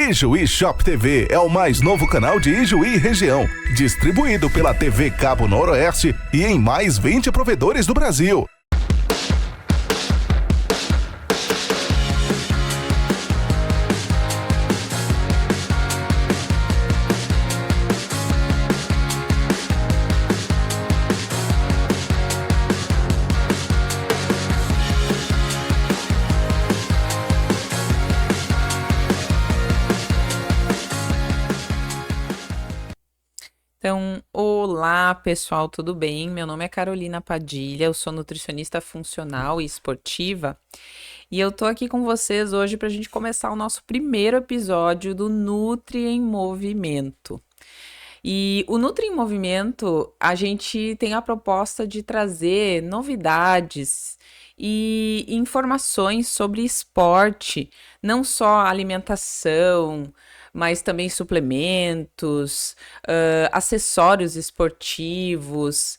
Ijuí Shop TV é o mais novo canal de Ijuí região, distribuído pela TV Cabo Noroeste e em mais 20 provedores do Brasil. Então, olá pessoal, tudo bem? Meu nome é Carolina Padilha, eu sou nutricionista funcional e esportiva e eu tô aqui com vocês hoje para a gente começar o nosso primeiro episódio do Nutri em Movimento. E o Nutri em Movimento, a gente tem a proposta de trazer novidades e informações sobre esporte, não só alimentação, mas também suplementos, acessórios esportivos,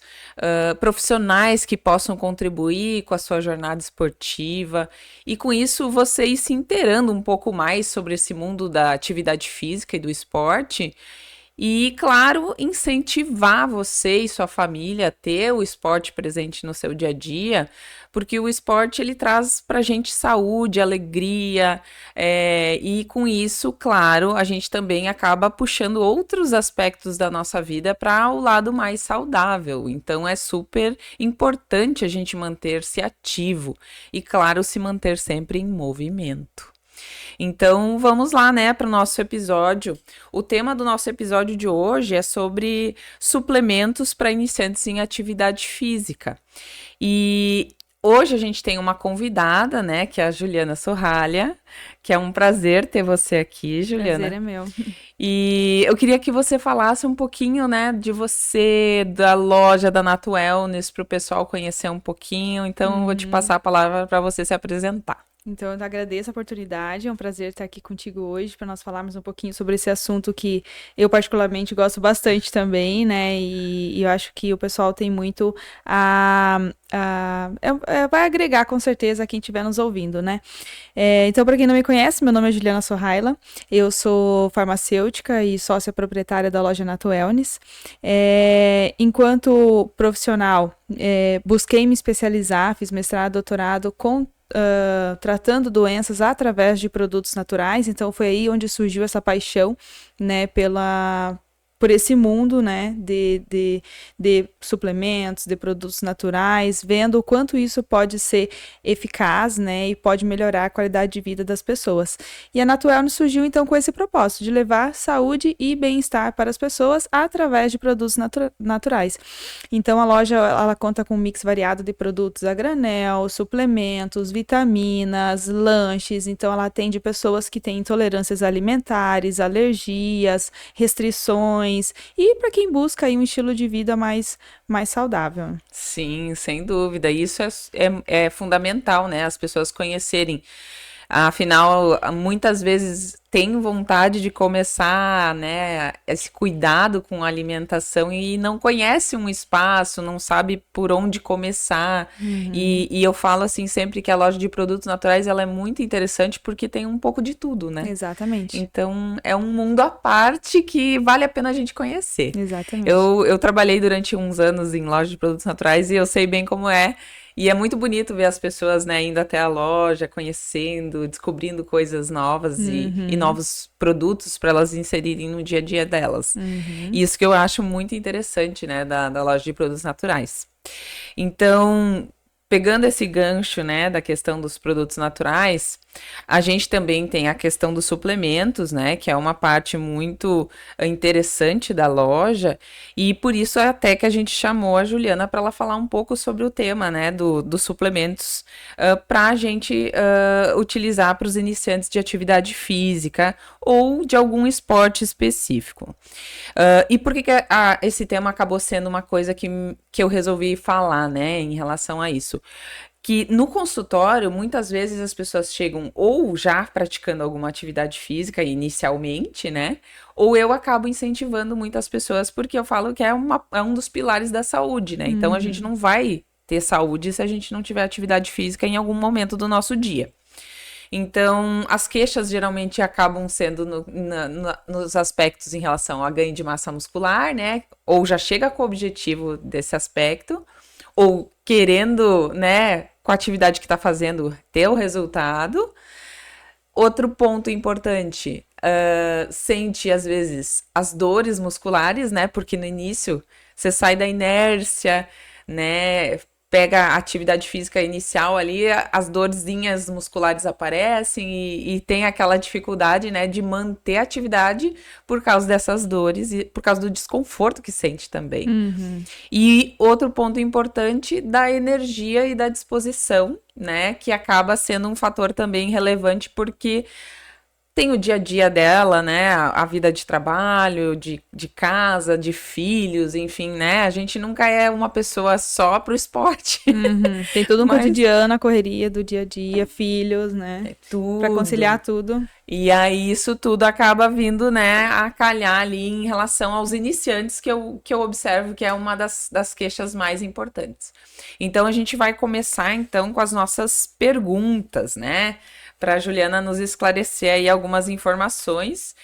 profissionais que possam contribuir com a sua jornada esportiva e com isso você ir se inteirando um pouco mais sobre esse mundo da atividade física e do esporte. E, claro, incentivar você e sua família a ter o esporte presente no seu dia a dia, porque o esporte ele traz pra gente saúde, alegria, e com isso, claro, a gente também acaba puxando outros aspectos da nossa vida para o lado mais saudável. Então, é super importante a gente manter-se ativo e, claro, se manter sempre em movimento. Então, vamos lá, né, para o nosso episódio. O tema do nosso episódio de hoje é sobre suplementos para iniciantes em atividade física. E hoje a gente tem uma convidada, né, que é a Juliana Sorralha, que é um prazer ter você aqui, Juliana. Prazer é meu. E eu queria que você falasse um pouquinho, né, de você, da loja da Nat Wellness, para o pessoal conhecer um pouquinho. Então, eu vou te passar a palavra para você se apresentar. Então, eu agradeço a oportunidade, é um prazer estar aqui contigo hoje para nós falarmos um pouquinho sobre esse assunto que eu particularmente gosto bastante também, né, e eu acho que o pessoal tem muito vai agregar com certeza a quem estiver nos ouvindo, né. Então, para quem não me conhece, meu nome é Juliana Sorralha, eu sou farmacêutica e sócia proprietária da loja Nat Wellness. Enquanto profissional, busquei me especializar, fiz mestrado, doutorado tratando doenças através de produtos naturais, então foi aí onde surgiu essa paixão, né, por esse mundo, né, de suplementos, de produtos naturais, vendo o quanto isso pode ser eficaz, né, e pode melhorar a qualidade de vida das pessoas. E a Nat Wellness surgiu, então, com esse propósito, de levar saúde e bem-estar para as pessoas através de produtos naturais. Então, a loja, ela conta com um mix variado de produtos a granel, suplementos, vitaminas, lanches, então ela atende pessoas que têm intolerâncias alimentares, alergias, restrições, e para quem busca aí um estilo de vida mais saudável. Sim, sem dúvida. Isso é fundamental, né? As pessoas conhecerem. Afinal, muitas vezes tem vontade de começar, né, esse cuidado com a alimentação e não conhece um espaço, não sabe por onde começar. E eu falo assim sempre que a loja de produtos naturais ela é muito interessante porque tem um pouco de tudo, né? Exatamente. Então, é um mundo à parte que vale a pena a gente conhecer. Exatamente. Eu trabalhei durante uns anos em loja de produtos naturais e eu sei bem como é. E é muito bonito ver as pessoas, né, indo até a loja, conhecendo, descobrindo coisas novas e novos produtos para elas inserirem no dia a dia delas. E isso que eu acho muito interessante, né, da loja de produtos naturais. Então, pegando esse gancho, né, da questão dos produtos naturais, a gente também tem a questão dos suplementos, né, que é uma parte muito interessante da loja, e por isso até que a gente chamou a Juliana para ela falar um pouco sobre o tema, né, dos suplementos, para a gente utilizar para os iniciantes de atividade física ou de algum esporte específico. E por que esse tema acabou sendo uma coisa que eu resolvi falar, né, em relação a isso? Que no consultório, muitas vezes as pessoas chegam ou já praticando alguma atividade física inicialmente, né? Ou eu acabo incentivando muitas pessoas porque eu falo que é um dos pilares da saúde, né? Então a gente não vai ter saúde se a gente não tiver atividade física em algum momento do nosso dia. Então, as queixas geralmente acabam sendo nos aspectos em relação a ganho de massa muscular, né? Ou já chega com o objetivo desse aspecto, ou querendo, né, com a atividade que está fazendo, ter o resultado. Outro ponto importante, sente às vezes as dores musculares, né? Porque no início você sai da inércia, né? Pega a atividade física inicial ali, as dorzinhas musculares aparecem e tem aquela dificuldade, né, de manter a atividade por causa dessas dores e por causa do desconforto que sente também. E outro ponto importante, da energia e da disposição, né, que acaba sendo um fator também relevante porque tem o dia a dia dela, né? A vida de trabalho, de casa, de filhos, enfim, né? A gente nunca é uma pessoa só pro esporte. Tem todo um Mas cotidiano, a correria do dia a dia, filhos, né? Pra tudo. conciliar tudo. E aí isso tudo acaba vindo, né, a calhar ali em relação aos iniciantes que eu observo que é uma das queixas mais importantes. Então a gente vai começar então com as nossas perguntas, né? Para a Juliana nos esclarecer aí algumas informações.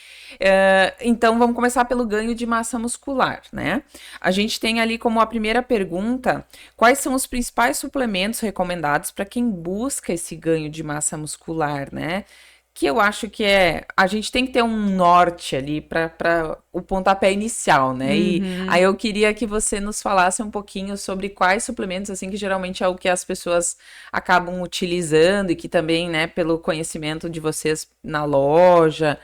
Então, vamos começar pelo ganho de massa muscular, né? A gente tem ali como a primeira pergunta, quais são os principais suplementos recomendados para quem busca esse ganho de massa muscular, né? Que eu acho que a gente tem que ter um norte ali para o pontapé inicial, né? E aí eu queria que você nos falasse um pouquinho sobre quais suplementos, assim, que geralmente é o que as pessoas acabam utilizando e que também, né, pelo conhecimento de vocês na loja.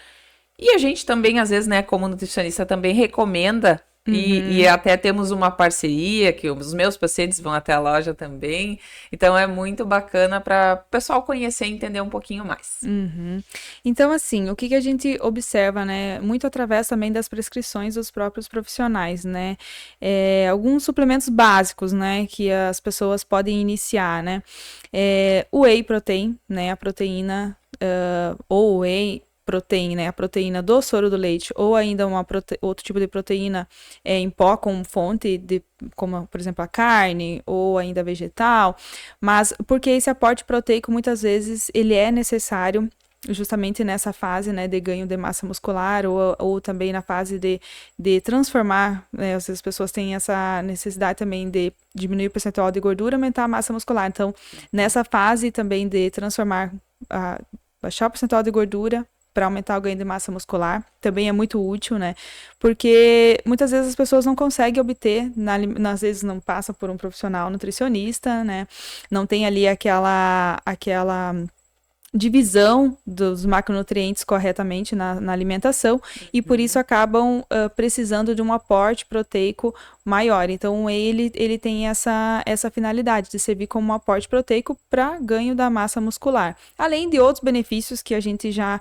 E a gente também, às vezes, né, como nutricionista, também recomenda. E até temos uma parceria que os meus pacientes vão até a loja também. Então é muito bacana para o pessoal conhecer e entender um pouquinho mais. Então, assim, o que a gente observa, né, muito através também das prescrições dos próprios profissionais, né, alguns suplementos básicos, né, que as pessoas podem iniciar, né, o whey protein, né, a proteína, ou whey protein, né, a proteína do soro do leite, ou ainda outro tipo de proteína em pó com fonte de, como por exemplo a carne, ou ainda vegetal, mas porque esse aporte proteico muitas vezes ele é necessário justamente nessa fase, né, de ganho de massa muscular ou também na fase de transformar, né, as pessoas têm essa necessidade também de diminuir o percentual de gordura, aumentar a massa muscular, então nessa fase também de transformar, baixar o percentual de gordura para aumentar o ganho de massa muscular, também é muito útil, né? Porque muitas vezes as pessoas não conseguem obter, às vezes não passam por um profissional nutricionista, né? Não tem ali aquela divisão dos macronutrientes corretamente na alimentação e por isso acabam precisando de um aporte proteico maior. Então, ele tem essa finalidade de servir como um aporte proteico para ganho da massa muscular. Além de outros benefícios que a gente já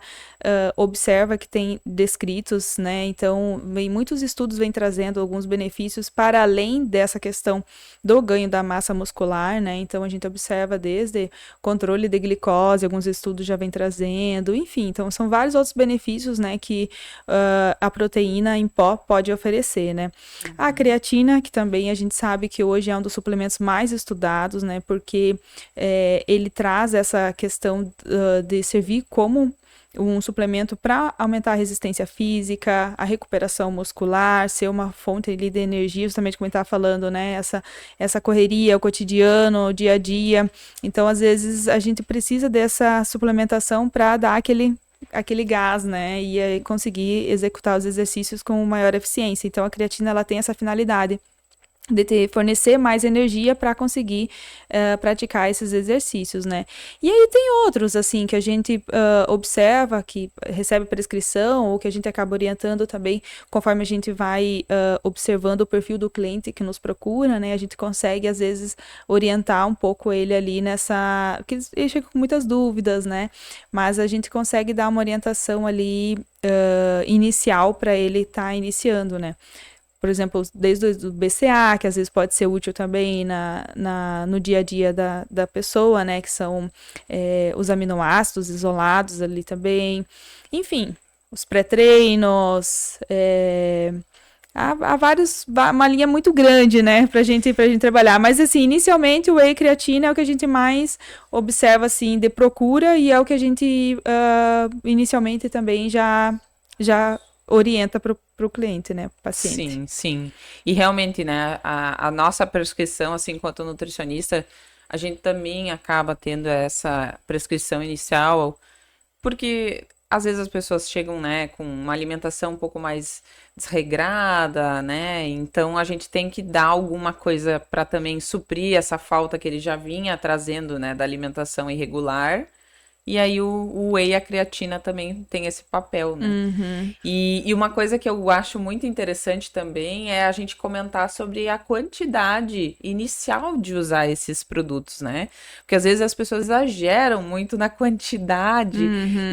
observa que tem descritos, né? Então, muitos estudos vêm trazendo alguns benefícios para além dessa questão do ganho da massa muscular, né? Então, a gente observa desde controle de glicose, alguns estudos já vêm trazendo, enfim. Então, são vários outros benefícios, né, que a proteína em pó pode oferecer, né? A creatina, que também a gente sabe que hoje é um dos suplementos mais estudados, né, porque ele traz essa questão de servir como um suplemento para aumentar a resistência física, a recuperação muscular, ser uma fonte ali de energia, justamente como a gente estava falando, né? Essa correria, o cotidiano, o dia a dia. Então, às vezes, a gente precisa dessa suplementação para dar aquele gás, né? E aí conseguir executar os exercícios com maior eficiência. Então, a creatina, ela tem essa finalidade de fornecer mais energia para conseguir praticar esses exercícios, né? E aí tem outros, assim, que a gente observa, que recebe prescrição, ou que a gente acaba orientando também, conforme a gente vai observando o perfil do cliente que nos procura, né? A gente consegue, às vezes, orientar um pouco ele ali nessa... Porque ele chega com muitas dúvidas, né? Mas a gente consegue dar uma orientação ali inicial para ele estar iniciando, né? Por exemplo, desde o BCA, que às vezes pode ser útil também no dia a dia da pessoa, né? Que são os aminoácidos isolados ali também. Enfim, os pré-treinos, há uma linha muito grande, né, pra gente trabalhar. Mas, assim, inicialmente o whey creatina é o que a gente mais observa, assim, de procura e é o que a gente inicialmente também já orienta pro cliente, né, pro paciente. Sim, sim. E realmente, né, a nossa prescrição, assim, enquanto nutricionista, a gente também acaba tendo essa prescrição inicial, porque às vezes as pessoas chegam, né, com uma alimentação um pouco mais desregrada, né? Então a gente tem que dar alguma coisa para também suprir essa falta que ele já vinha trazendo, né, da alimentação irregular. E aí o whey e a creatina também tem esse papel, né? E uma coisa que eu acho muito interessante também é a gente comentar sobre a quantidade inicial de usar esses produtos, né? Porque às vezes as pessoas exageram muito na quantidade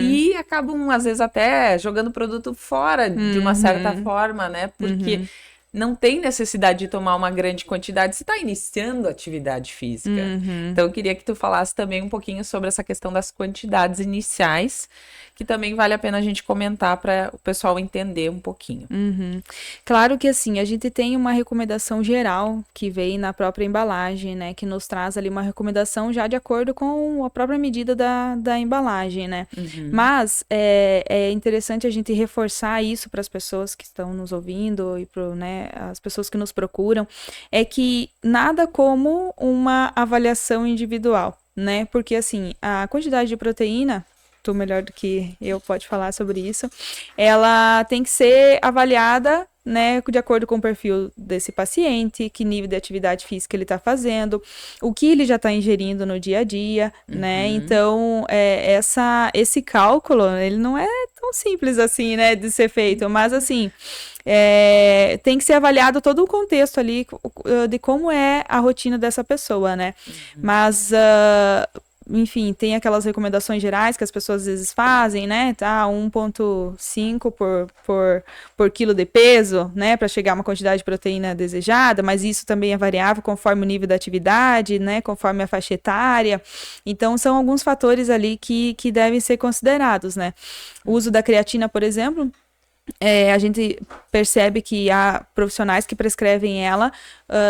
e acabam, às vezes, até jogando o produto fora de uma certa forma, né? Porque não tem necessidade de tomar uma grande quantidade se está iniciando a atividade física. Então, eu queria que tu falasse também um pouquinho sobre essa questão das quantidades iniciais, que também vale a pena a gente comentar para o pessoal entender um pouquinho. Claro que, assim, a gente tem uma recomendação geral que vem na própria embalagem, né, que nos traz ali uma recomendação já de acordo com a própria medida da embalagem, né. Mas é interessante a gente reforçar isso para as pessoas que estão nos ouvindo e para, né, as pessoas que nos procuram, é que nada como uma avaliação individual, né? Porque, assim, a quantidade de proteína, tu melhor do que eu pode falar sobre isso, ela tem que ser avaliada, né, de acordo com o perfil desse paciente, que nível de atividade física ele está fazendo, o que ele já está ingerindo no dia a dia, né? Então, esse cálculo, ele não é tão simples assim, né, de ser feito, mas, assim, tem que ser avaliado todo o contexto ali de como é a rotina dessa pessoa, né? Mas, enfim, tem aquelas recomendações gerais que as pessoas às vezes fazem, né? Tá, 1,5 por quilo de peso, né? Para chegar a uma quantidade de proteína desejada, mas isso também é variável conforme o nível da atividade, né? Conforme a faixa etária. Então, são alguns fatores ali que devem ser considerados, né? O uso da creatina, por exemplo, a gente percebe que há profissionais que prescrevem ela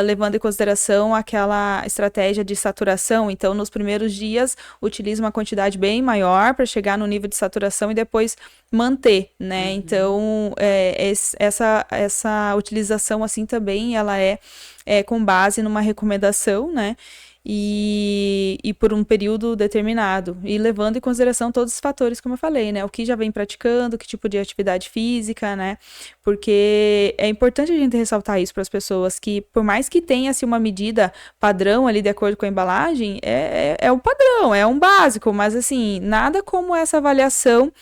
levando em consideração aquela estratégia de saturação. Então, nos primeiros dias, utiliza uma quantidade bem maior para chegar no nível de saturação e depois manter, né? Então, essa utilização, assim, também, ela é com base numa recomendação, né? E por um período determinado, e levando em consideração todos os fatores, como eu falei, né, o que já vem praticando, que tipo de atividade física, né, porque é importante a gente ressaltar isso para as pessoas, que por mais que tenha assim, uma medida padrão ali de acordo com a embalagem, é um padrão, é um básico, mas assim, nada como essa avaliação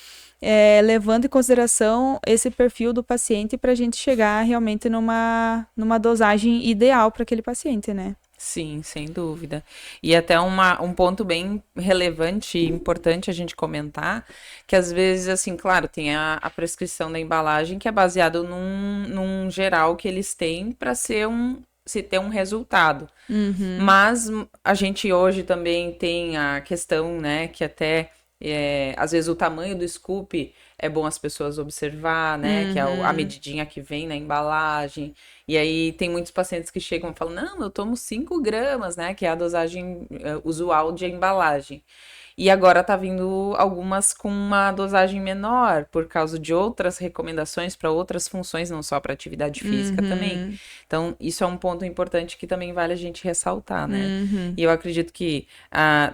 levando em consideração esse perfil do paciente para a gente chegar realmente numa dosagem ideal para aquele paciente, né. Sim, sem dúvida. E até um ponto bem relevante e importante a gente comentar, que às vezes, assim, claro, tem a prescrição da embalagem que é baseado num geral que eles têm para se ter um resultado. Mas a gente hoje também tem a questão, né, que até às vezes o tamanho do scoop é bom as pessoas observar, né? Que é a medidinha que vem na embalagem. E aí tem muitos pacientes que chegam e falam, não, eu tomo 5 gramas, né? Que é a dosagem usual de embalagem. E agora tá vindo algumas com uma dosagem menor, por causa de outras recomendações para outras funções, não só para atividade física também. Então, isso é um ponto importante que também vale a gente ressaltar, né? E eu acredito que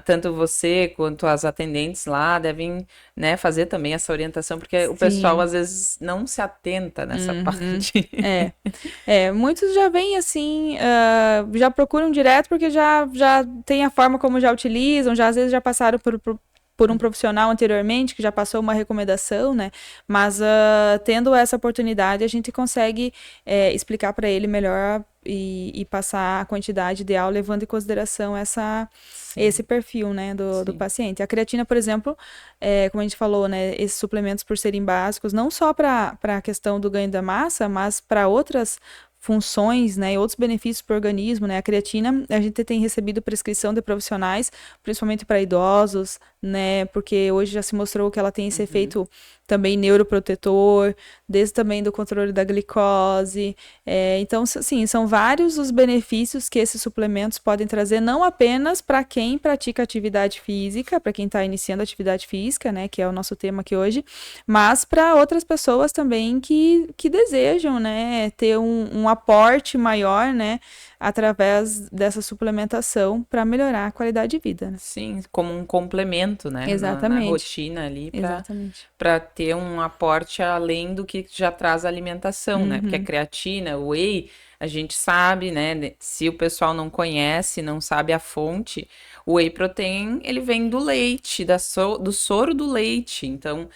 tanto você quanto as atendentes lá devem, né, fazer também essa orientação, porque o pessoal às vezes não se atenta nessa parte. Muitos já vêm assim, já procuram direto porque já tem a forma como já utilizam, já às vezes já passaram por um profissional anteriormente que já passou uma recomendação, né? Mas tendo essa oportunidade, a gente consegue explicar para ele melhor e passar a quantidade ideal, levando em consideração esse perfil, né, do paciente. A creatina, por exemplo, como a gente falou, né, esses suplementos, por serem básicos, não só para a questão do ganho da massa, mas para outras funções, né, e outros benefícios para o organismo, né, a creatina, a gente tem recebido prescrição de profissionais, principalmente para idosos, né, porque hoje já se mostrou que ela tem esse efeito também neuroprotetor, desde também do controle da glicose. Então, sim, são vários os benefícios que esses suplementos podem trazer, não apenas para quem pratica atividade física, para quem está iniciando atividade física, né, que é o nosso tema aqui hoje, mas para outras pessoas também que desejam, né, ter um aporte maior, né, através dessa suplementação para melhorar a qualidade de vida, né? Sim, como um complemento, né? Exatamente. Na rotina ali, Exatamente. para ter um aporte além do que já traz a alimentação, né? Porque a creatina, o whey, a gente sabe, né? Se o pessoal não conhece, não sabe a fonte, o whey protein, ele vem do leite, do soro do leite. Então,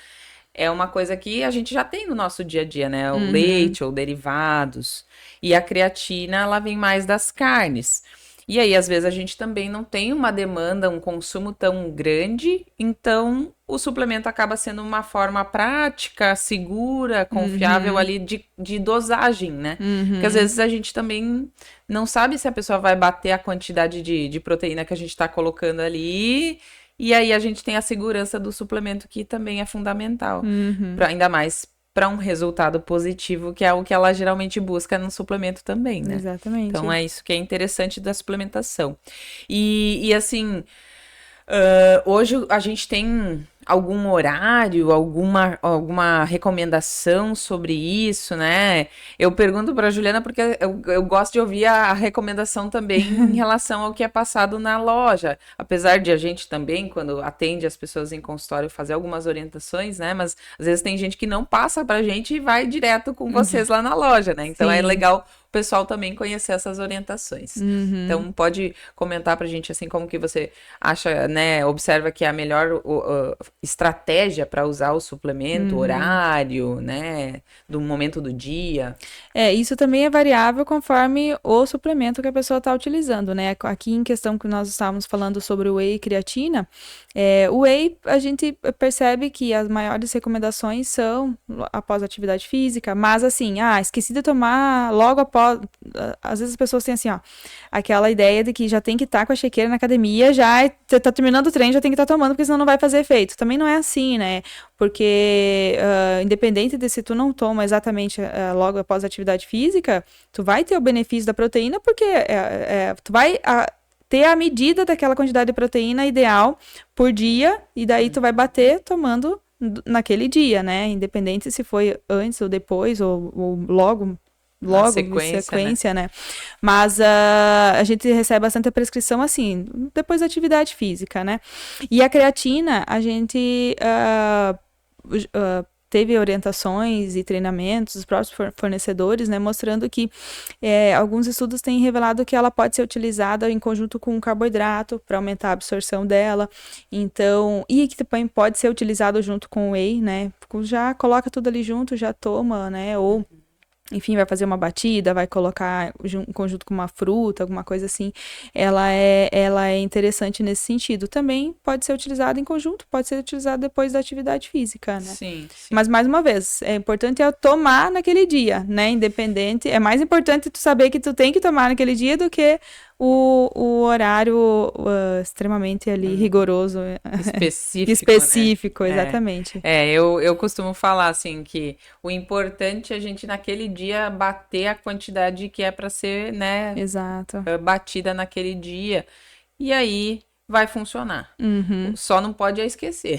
é uma coisa que a gente já tem no nosso dia a dia, né? O leite ou derivados. E a creatina, ela vem mais das carnes. E aí, às vezes, a gente também não tem uma demanda, um consumo tão grande, então o suplemento acaba sendo uma forma prática, segura, confiável ali de dosagem, né? Porque às vezes a gente também não sabe se a pessoa vai bater a quantidade de proteína que a gente está colocando ali. E aí a gente tem a segurança do suplemento, que também é fundamental, ainda mais para um resultado positivo, que é o que ela geralmente busca no suplemento também, né? Exatamente. Então é isso que é interessante da suplementação. E assim, hoje a gente tem algum horário, alguma recomendação sobre isso, né? Eu pergunto para a Juliana porque eu gosto de ouvir a recomendação também em relação ao que é passado na loja. Apesar de a gente também, quando atende as pessoas em consultório, fazer algumas orientações, né? Mas às vezes tem gente que não passa para a gente e vai direto com vocês lá na loja, né? Então é legal o pessoal também conhecer essas orientações. Então pode comentar para a gente assim como que você acha, né? Observa que é a melhor estratégia para usar o suplemento, horário, né, do momento do dia. Isso também é variável conforme o suplemento que a pessoa está utilizando, né? Aqui em questão que nós estávamos falando sobre o whey e creatina, o whey a gente percebe que as maiores recomendações são após a atividade física, mas assim, esqueci de tomar logo após. Às vezes as pessoas têm assim, aquela ideia de que já tem que estar com a shakeira na academia, já tá terminando o treino, já tem que estar tomando, porque senão não vai fazer efeito. Também não é assim, né? Porque independente de se tu não toma exatamente logo após a atividade física, tu vai ter o benefício da proteína, porque tu vai ter a medida daquela quantidade de proteína ideal por dia, e daí tu vai bater tomando naquele dia, né? Independente se foi antes ou depois, ou logo em sequência, né? Mas a gente recebe bastante prescrição assim, depois da atividade física, né? E a creatina, a gente teve orientações e treinamentos dos próprios fornecedores, né, mostrando que alguns estudos têm revelado que ela pode ser utilizada em conjunto com o carboidrato para aumentar a absorção dela. Então, e que também pode ser utilizado junto com o whey, né? Já coloca tudo ali junto, já toma, né? Ou enfim, vai fazer uma batida, vai colocar em conjunto com uma fruta, alguma coisa assim, ela é interessante nesse sentido. Também pode ser utilizada em conjunto, pode ser utilizada depois da atividade física, né? Sim. Mas, mais uma vez, é importante tomar naquele dia, né? Independente, é mais importante tu saber que tu tem que tomar naquele dia do que o horário extremamente ali rigoroso. Específico, né? Exatamente. Eu costumo falar assim que o importante é a gente naquele dia bater a quantidade que é para ser, né? Exato. Batida naquele dia. E aí vai funcionar. Só não pode esquecer.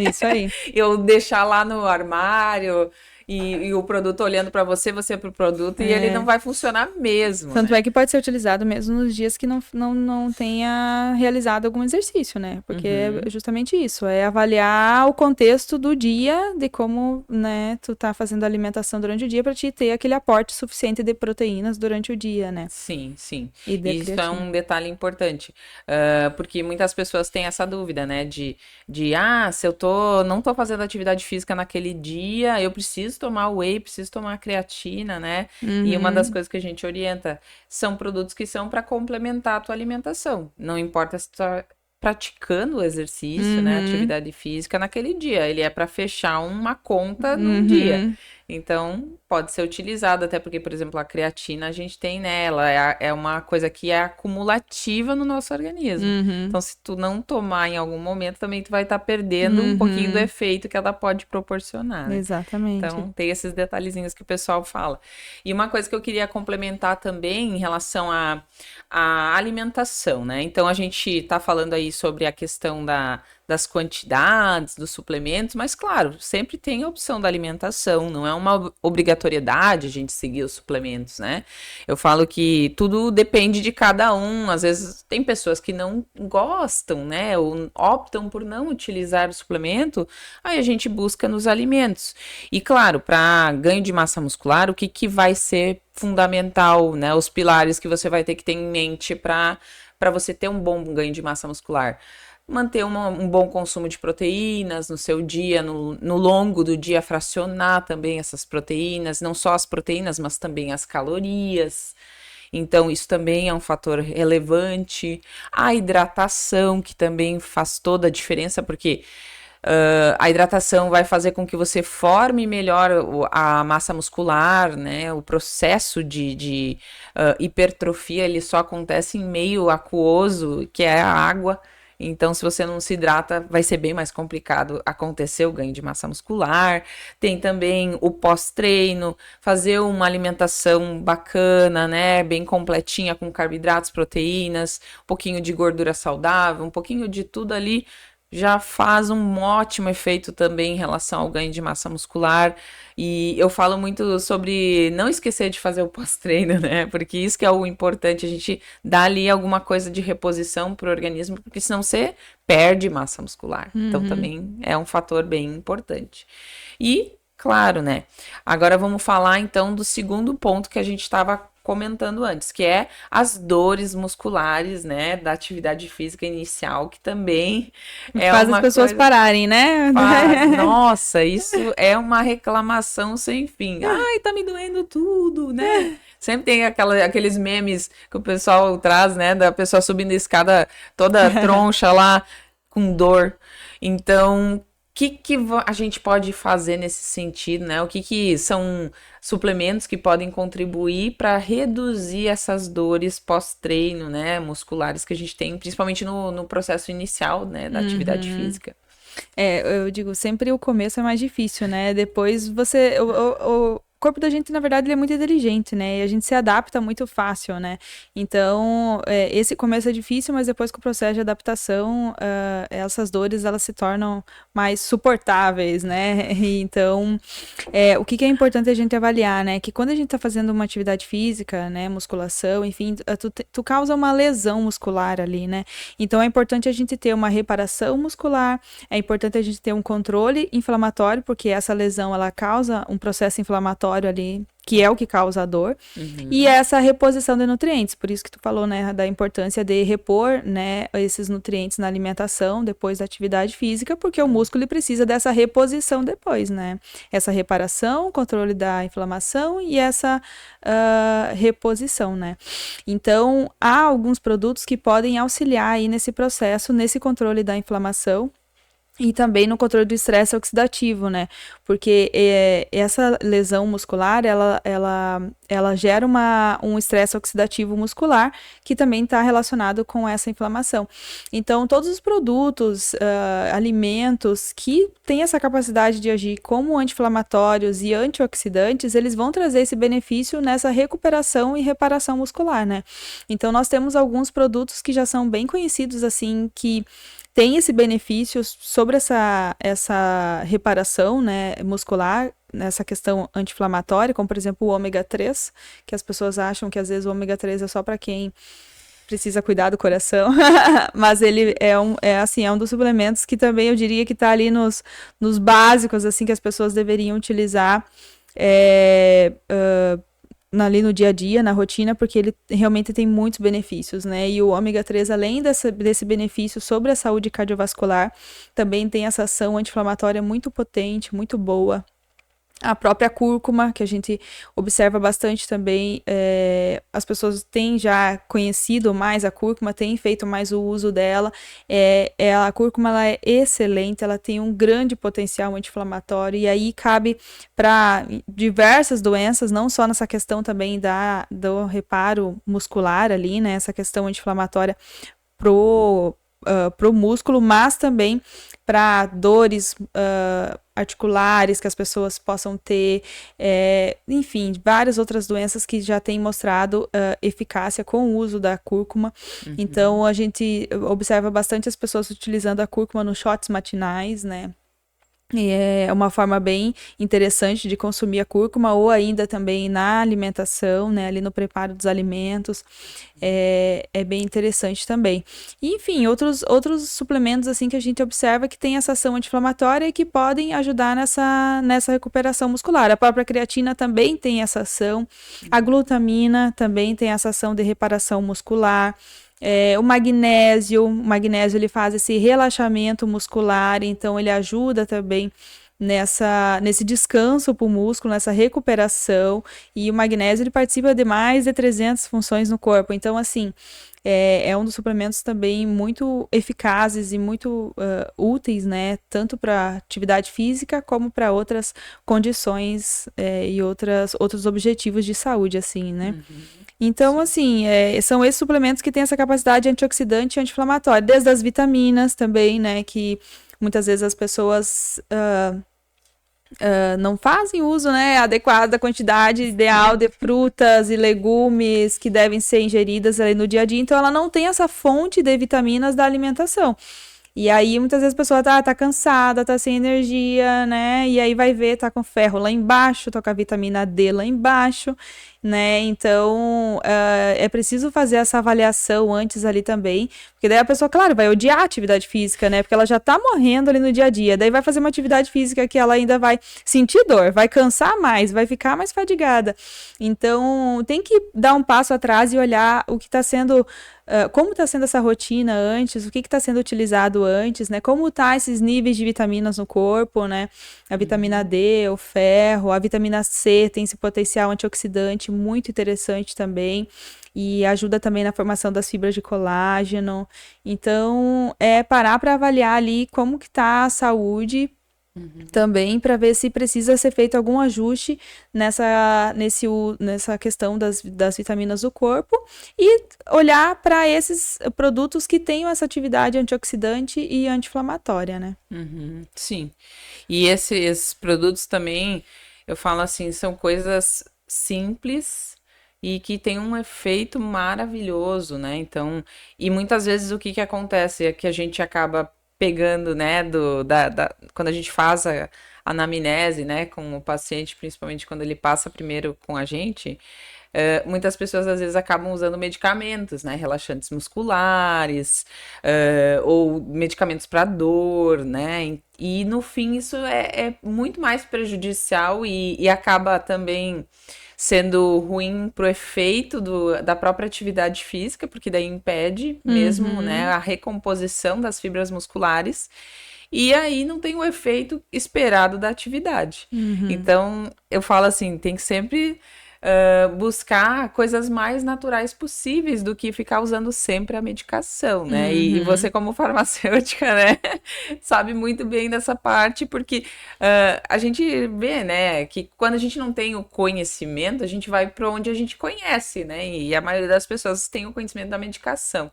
Isso aí. Eu deixar lá no armário e o produto olhando para você para o produto, e ele não vai funcionar mesmo. Tanto né? é que pode ser utilizado mesmo nos dias que não tenha realizado algum exercício, né? Porque é justamente isso, é avaliar o contexto do dia, de como, né, tu tá fazendo a alimentação durante o dia para te ter aquele aporte suficiente de proteínas durante o dia, né? Sim. E Isso é um detalhe importante, porque muitas pessoas têm essa dúvida, né, se eu não tô fazendo atividade física naquele dia, eu preciso tomar whey, preciso tomar creatina, né? E uma das coisas que a gente orienta são produtos que são para complementar a tua alimentação. Não importa se tu tá praticando o exercício, né, atividade física naquele dia, ele é para fechar uma conta num dia. Então, pode ser utilizado, até porque, por exemplo, a creatina a gente tem nela, é uma coisa que é acumulativa no nosso organismo. Uhum. Então, se tu não tomar em algum momento, também tu vai estar perdendo um pouquinho do Uhum. efeito que ela pode proporcionar, né? Exatamente. Então, tem esses detalhezinhos que o pessoal fala. E uma coisa que eu queria complementar também em relação à alimentação, né? Então, a gente tá falando aí sobre a questão das quantidades, dos suplementos, mas claro, sempre tem a opção da alimentação, não é uma obrigatoriedade a gente seguir os suplementos, né? Eu falo que tudo depende de cada um, às vezes tem pessoas que não gostam, né, ou optam por não utilizar o suplemento, aí a gente busca nos alimentos. E claro, para ganho de massa muscular, o que vai ser fundamental, né, os pilares que você vai ter que ter em mente para você ter um bom ganho de massa muscular? Manter um bom consumo de proteínas no seu dia, no longo do dia, fracionar também essas proteínas, não só as proteínas, mas também as calorias. Então, isso também é um fator relevante. A hidratação, que também faz toda a diferença, porque a hidratação vai fazer com que você forme melhor a massa muscular, né? O processo de hipertrofia, ele só acontece em meio aquoso, que é a água. Então, se você não se hidrata, vai ser bem mais complicado acontecer o ganho de massa muscular. Tem também o pós-treino, fazer uma alimentação bacana, né? Bem completinha, com carboidratos, proteínas, um pouquinho de gordura saudável, um pouquinho de tudo ali já faz um ótimo efeito também em relação ao ganho de massa muscular. E eu falo muito sobre não esquecer de fazer o pós-treino, né? Porque isso que é o importante, a gente dá ali alguma coisa de reposição para o organismo, porque senão você perde massa muscular. Então também é um fator bem importante. E, claro, né? Agora vamos falar então do segundo ponto que a gente estava comentando antes, que é as dores musculares, né, da atividade física inicial, que também é Faz as uma pessoas coisa... pararem, né? Nossa, isso é uma reclamação sem fim. Ai, tá me doendo tudo, né? Sempre tem aqueles memes que o pessoal traz, né, da pessoa subindo a escada toda troncha lá, com dor. Então, que a gente pode fazer nesse sentido, né? O que são suplementos que podem contribuir para reduzir essas dores pós-treino, né? Musculares que a gente tem, principalmente no processo inicial, né? Da atividade física. Eu digo, sempre o começo é mais difícil, né? Depois você... O corpo da gente, na verdade, ele é muito inteligente, né? E a gente se adapta muito fácil, né? Então, esse começo é difícil, mas depois com o processo de adaptação, essas dores, elas se tornam mais suportáveis, né? E então, o que é importante a gente avaliar, né? Que quando a gente tá fazendo uma atividade física, né? Musculação, enfim, tu causa uma lesão muscular ali, né? Então, é importante a gente ter uma reparação muscular, é importante a gente ter um controle inflamatório, porque essa lesão, ela causa um processo inflamatório ali, que é o que causa a dor, e essa reposição de nutrientes, por isso que tu falou, né, da importância de repor, né, esses nutrientes na alimentação depois da atividade física, porque o músculo ele precisa dessa reposição depois, né, essa reparação, controle da inflamação e essa reposição, né. Então, há alguns produtos que podem auxiliar aí nesse processo, nesse controle da inflamação, e também no controle do estresse oxidativo, né? Porque essa lesão muscular, ela gera um estresse oxidativo muscular que também está relacionado com essa inflamação. Então, todos os produtos, alimentos que têm essa capacidade de agir como anti-inflamatórios e antioxidantes, eles vão trazer esse benefício nessa recuperação e reparação muscular, né? Então, nós temos alguns produtos que já são bem conhecidos, assim, que tem esse benefício sobre essa reparação, né, muscular, nessa questão anti-inflamatória, como por exemplo o ômega 3, que as pessoas acham que às vezes o ômega 3 é só para quem precisa cuidar do coração, mas ele é um dos suplementos que também eu diria que está ali nos básicos, assim, que as pessoas deveriam utilizar ali no dia a dia, na rotina, porque ele realmente tem muitos benefícios, né? E o ômega 3, além desse benefício sobre a saúde cardiovascular, também tem essa ação anti-inflamatória muito potente, muito boa. A própria cúrcuma, que a gente observa bastante também, as pessoas têm já conhecido mais a cúrcuma, têm feito mais o uso dela. A cúrcuma ela é excelente, ela tem um grande potencial anti-inflamatório, e aí cabe para diversas doenças, não só nessa questão também do reparo muscular ali, né? Essa questão anti-inflamatória pro músculo, mas também para dores articulares que as pessoas possam ter, enfim, várias outras doenças que já têm mostrado eficácia com o uso da cúrcuma. Então, a gente observa bastante as pessoas utilizando a cúrcuma nos shots matinais, né? E é uma forma bem interessante de consumir a cúrcuma, ou ainda também na alimentação, né, ali no preparo dos alimentos, é bem interessante também. E, enfim, outros suplementos assim que a gente observa que tem essa ação anti-inflamatória e que podem ajudar nessa recuperação muscular. A própria creatina também tem essa ação, a glutamina também tem essa ação de reparação muscular. O magnésio ele faz esse relaxamento muscular, então ele ajuda também nesse descanso para o músculo, nessa recuperação, e o magnésio ele participa de mais de 300 funções no corpo, então assim, é um dos suplementos também muito eficazes e muito úteis, né, tanto para atividade física como para outras condições e outros objetivos de saúde, assim, né. Então, assim, são esses suplementos que têm essa capacidade antioxidante e anti-inflamatória, desde as vitaminas também, né, que muitas vezes as pessoas não fazem uso, né, adequado da quantidade ideal de frutas e legumes que devem ser ingeridas ali no dia a dia, então ela não tem essa fonte de vitaminas da alimentação. E aí, muitas vezes a pessoa tá cansada, tá sem energia, né? E aí vai ver, tá com ferro lá embaixo, tá com a vitamina D lá embaixo, né? Então, é preciso fazer essa avaliação antes ali também, porque daí a pessoa, claro, vai odiar a atividade física, né? Porque ela já tá morrendo ali no dia a dia, daí vai fazer uma atividade física que ela ainda vai sentir dor, vai cansar mais, vai ficar mais fadigada. Então, tem que dar um passo atrás e olhar o que tá sendo... como está sendo essa rotina antes, o que está sendo utilizado antes, né? Como tá esses níveis de vitaminas no corpo, né? A vitamina D, o ferro, a vitamina C tem esse potencial antioxidante muito interessante também, e ajuda também na formação das fibras de colágeno. Então, parar para avaliar ali como que tá a saúde também, para ver se precisa ser feito algum ajuste nessa questão das vitaminas do corpo, e olhar para esses produtos que tenham essa atividade antioxidante e anti-inflamatória, né? Sim. E esses produtos também, eu falo assim, são coisas simples e que tem um efeito maravilhoso, né? Então, e muitas vezes o que acontece é que a gente acaba pegando, né, quando a gente faz a anamnese, né, com o paciente, principalmente quando ele passa primeiro com a gente, muitas pessoas às vezes acabam usando medicamentos, né, relaxantes musculares, ou medicamentos para dor, né, e no fim isso é muito mais prejudicial e acaba também sendo ruim pro efeito da própria atividade física, porque daí impede mesmo, né, a recomposição das fibras musculares, e aí não tem o efeito esperado da atividade. Então, eu falo assim, tem que sempre buscar coisas mais naturais possíveis do que ficar usando sempre a medicação, né? E você, como farmacêutica, né, sabe muito bem dessa parte, porque a gente vê, né, que quando a gente não tem o conhecimento, a gente vai para onde a gente conhece, né? E a maioria das pessoas tem o conhecimento da medicação.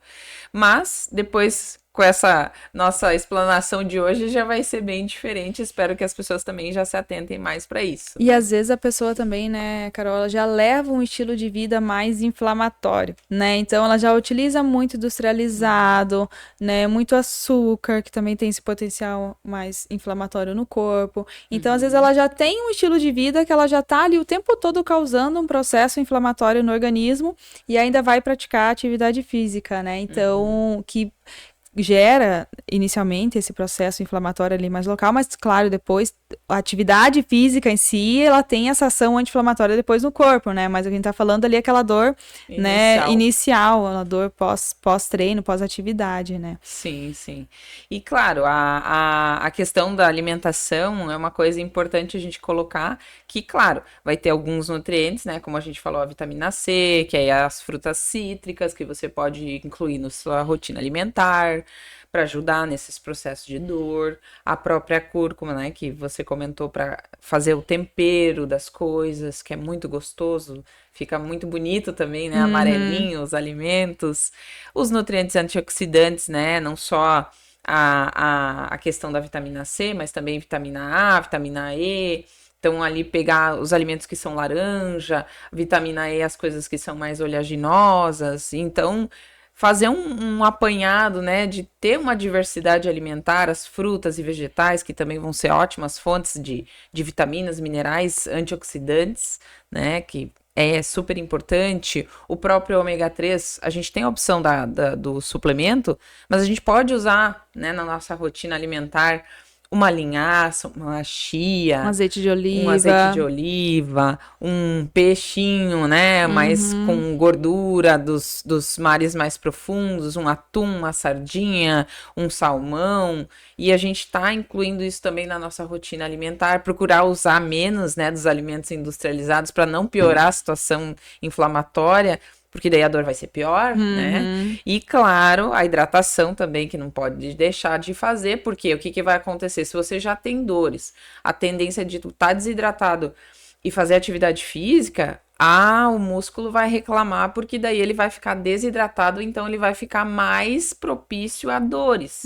Mas, depois, com essa nossa explanação de hoje, já vai ser bem diferente. Espero que as pessoas também já se atentem mais para isso. E às vezes a pessoa também, né, Carol, ela já leva um estilo de vida mais inflamatório, né? Então ela já utiliza muito industrializado, né, muito açúcar, que também tem esse potencial mais inflamatório no corpo. Então, às vezes ela já tem um estilo de vida que ela já tá ali o tempo todo causando um processo inflamatório no organismo, e ainda vai praticar atividade física, né? Então, que gera inicialmente esse processo inflamatório ali mais local, mas claro, depois a atividade física em si, ela tem essa ação anti-inflamatória depois no corpo, né? Mas o que a gente tá falando ali é aquela dor, né, inicial, a dor pós-treino, pós-atividade, né? Sim, sim. E claro, a questão da alimentação é uma coisa importante a gente colocar, que claro, vai ter alguns nutrientes, né, como a gente falou, a vitamina C, que é as frutas cítricas, que você pode incluir na sua rotina alimentar, para ajudar nesses processos de dor, a própria cúrcuma, né, que você comentou, para fazer o tempero das coisas, que é muito gostoso, fica muito bonito também, né, amarelinho os alimentos, os nutrientes antioxidantes, né, não só a questão da vitamina C, mas também vitamina A, vitamina E. Então, ali pegar os alimentos que são laranja, vitamina E, as coisas que são mais oleaginosas. Então, fazer um apanhado, né, de ter uma diversidade alimentar, as frutas e vegetais, que também vão ser ótimas fontes de vitaminas, minerais, antioxidantes, né, que é super importante. O próprio ômega 3, a gente tem a opção do suplemento, mas a gente pode usar, né, na nossa rotina alimentar uma linhaça, uma chia, um azeite de oliva, um peixinho, né, mais com gordura dos mares mais profundos, um atum, uma sardinha, um salmão, e a gente está incluindo isso também na nossa rotina alimentar, procurar usar menos, né, dos alimentos industrializados para não piorar a situação inflamatória, porque daí a dor vai ser pior, né? E, claro, a hidratação também, que não pode deixar de fazer, porque o que vai acontecer? Se você já tem dores, a tendência de tu estar desidratado e fazer atividade física, o músculo vai reclamar, porque daí ele vai ficar desidratado, então ele vai ficar mais propício a dores,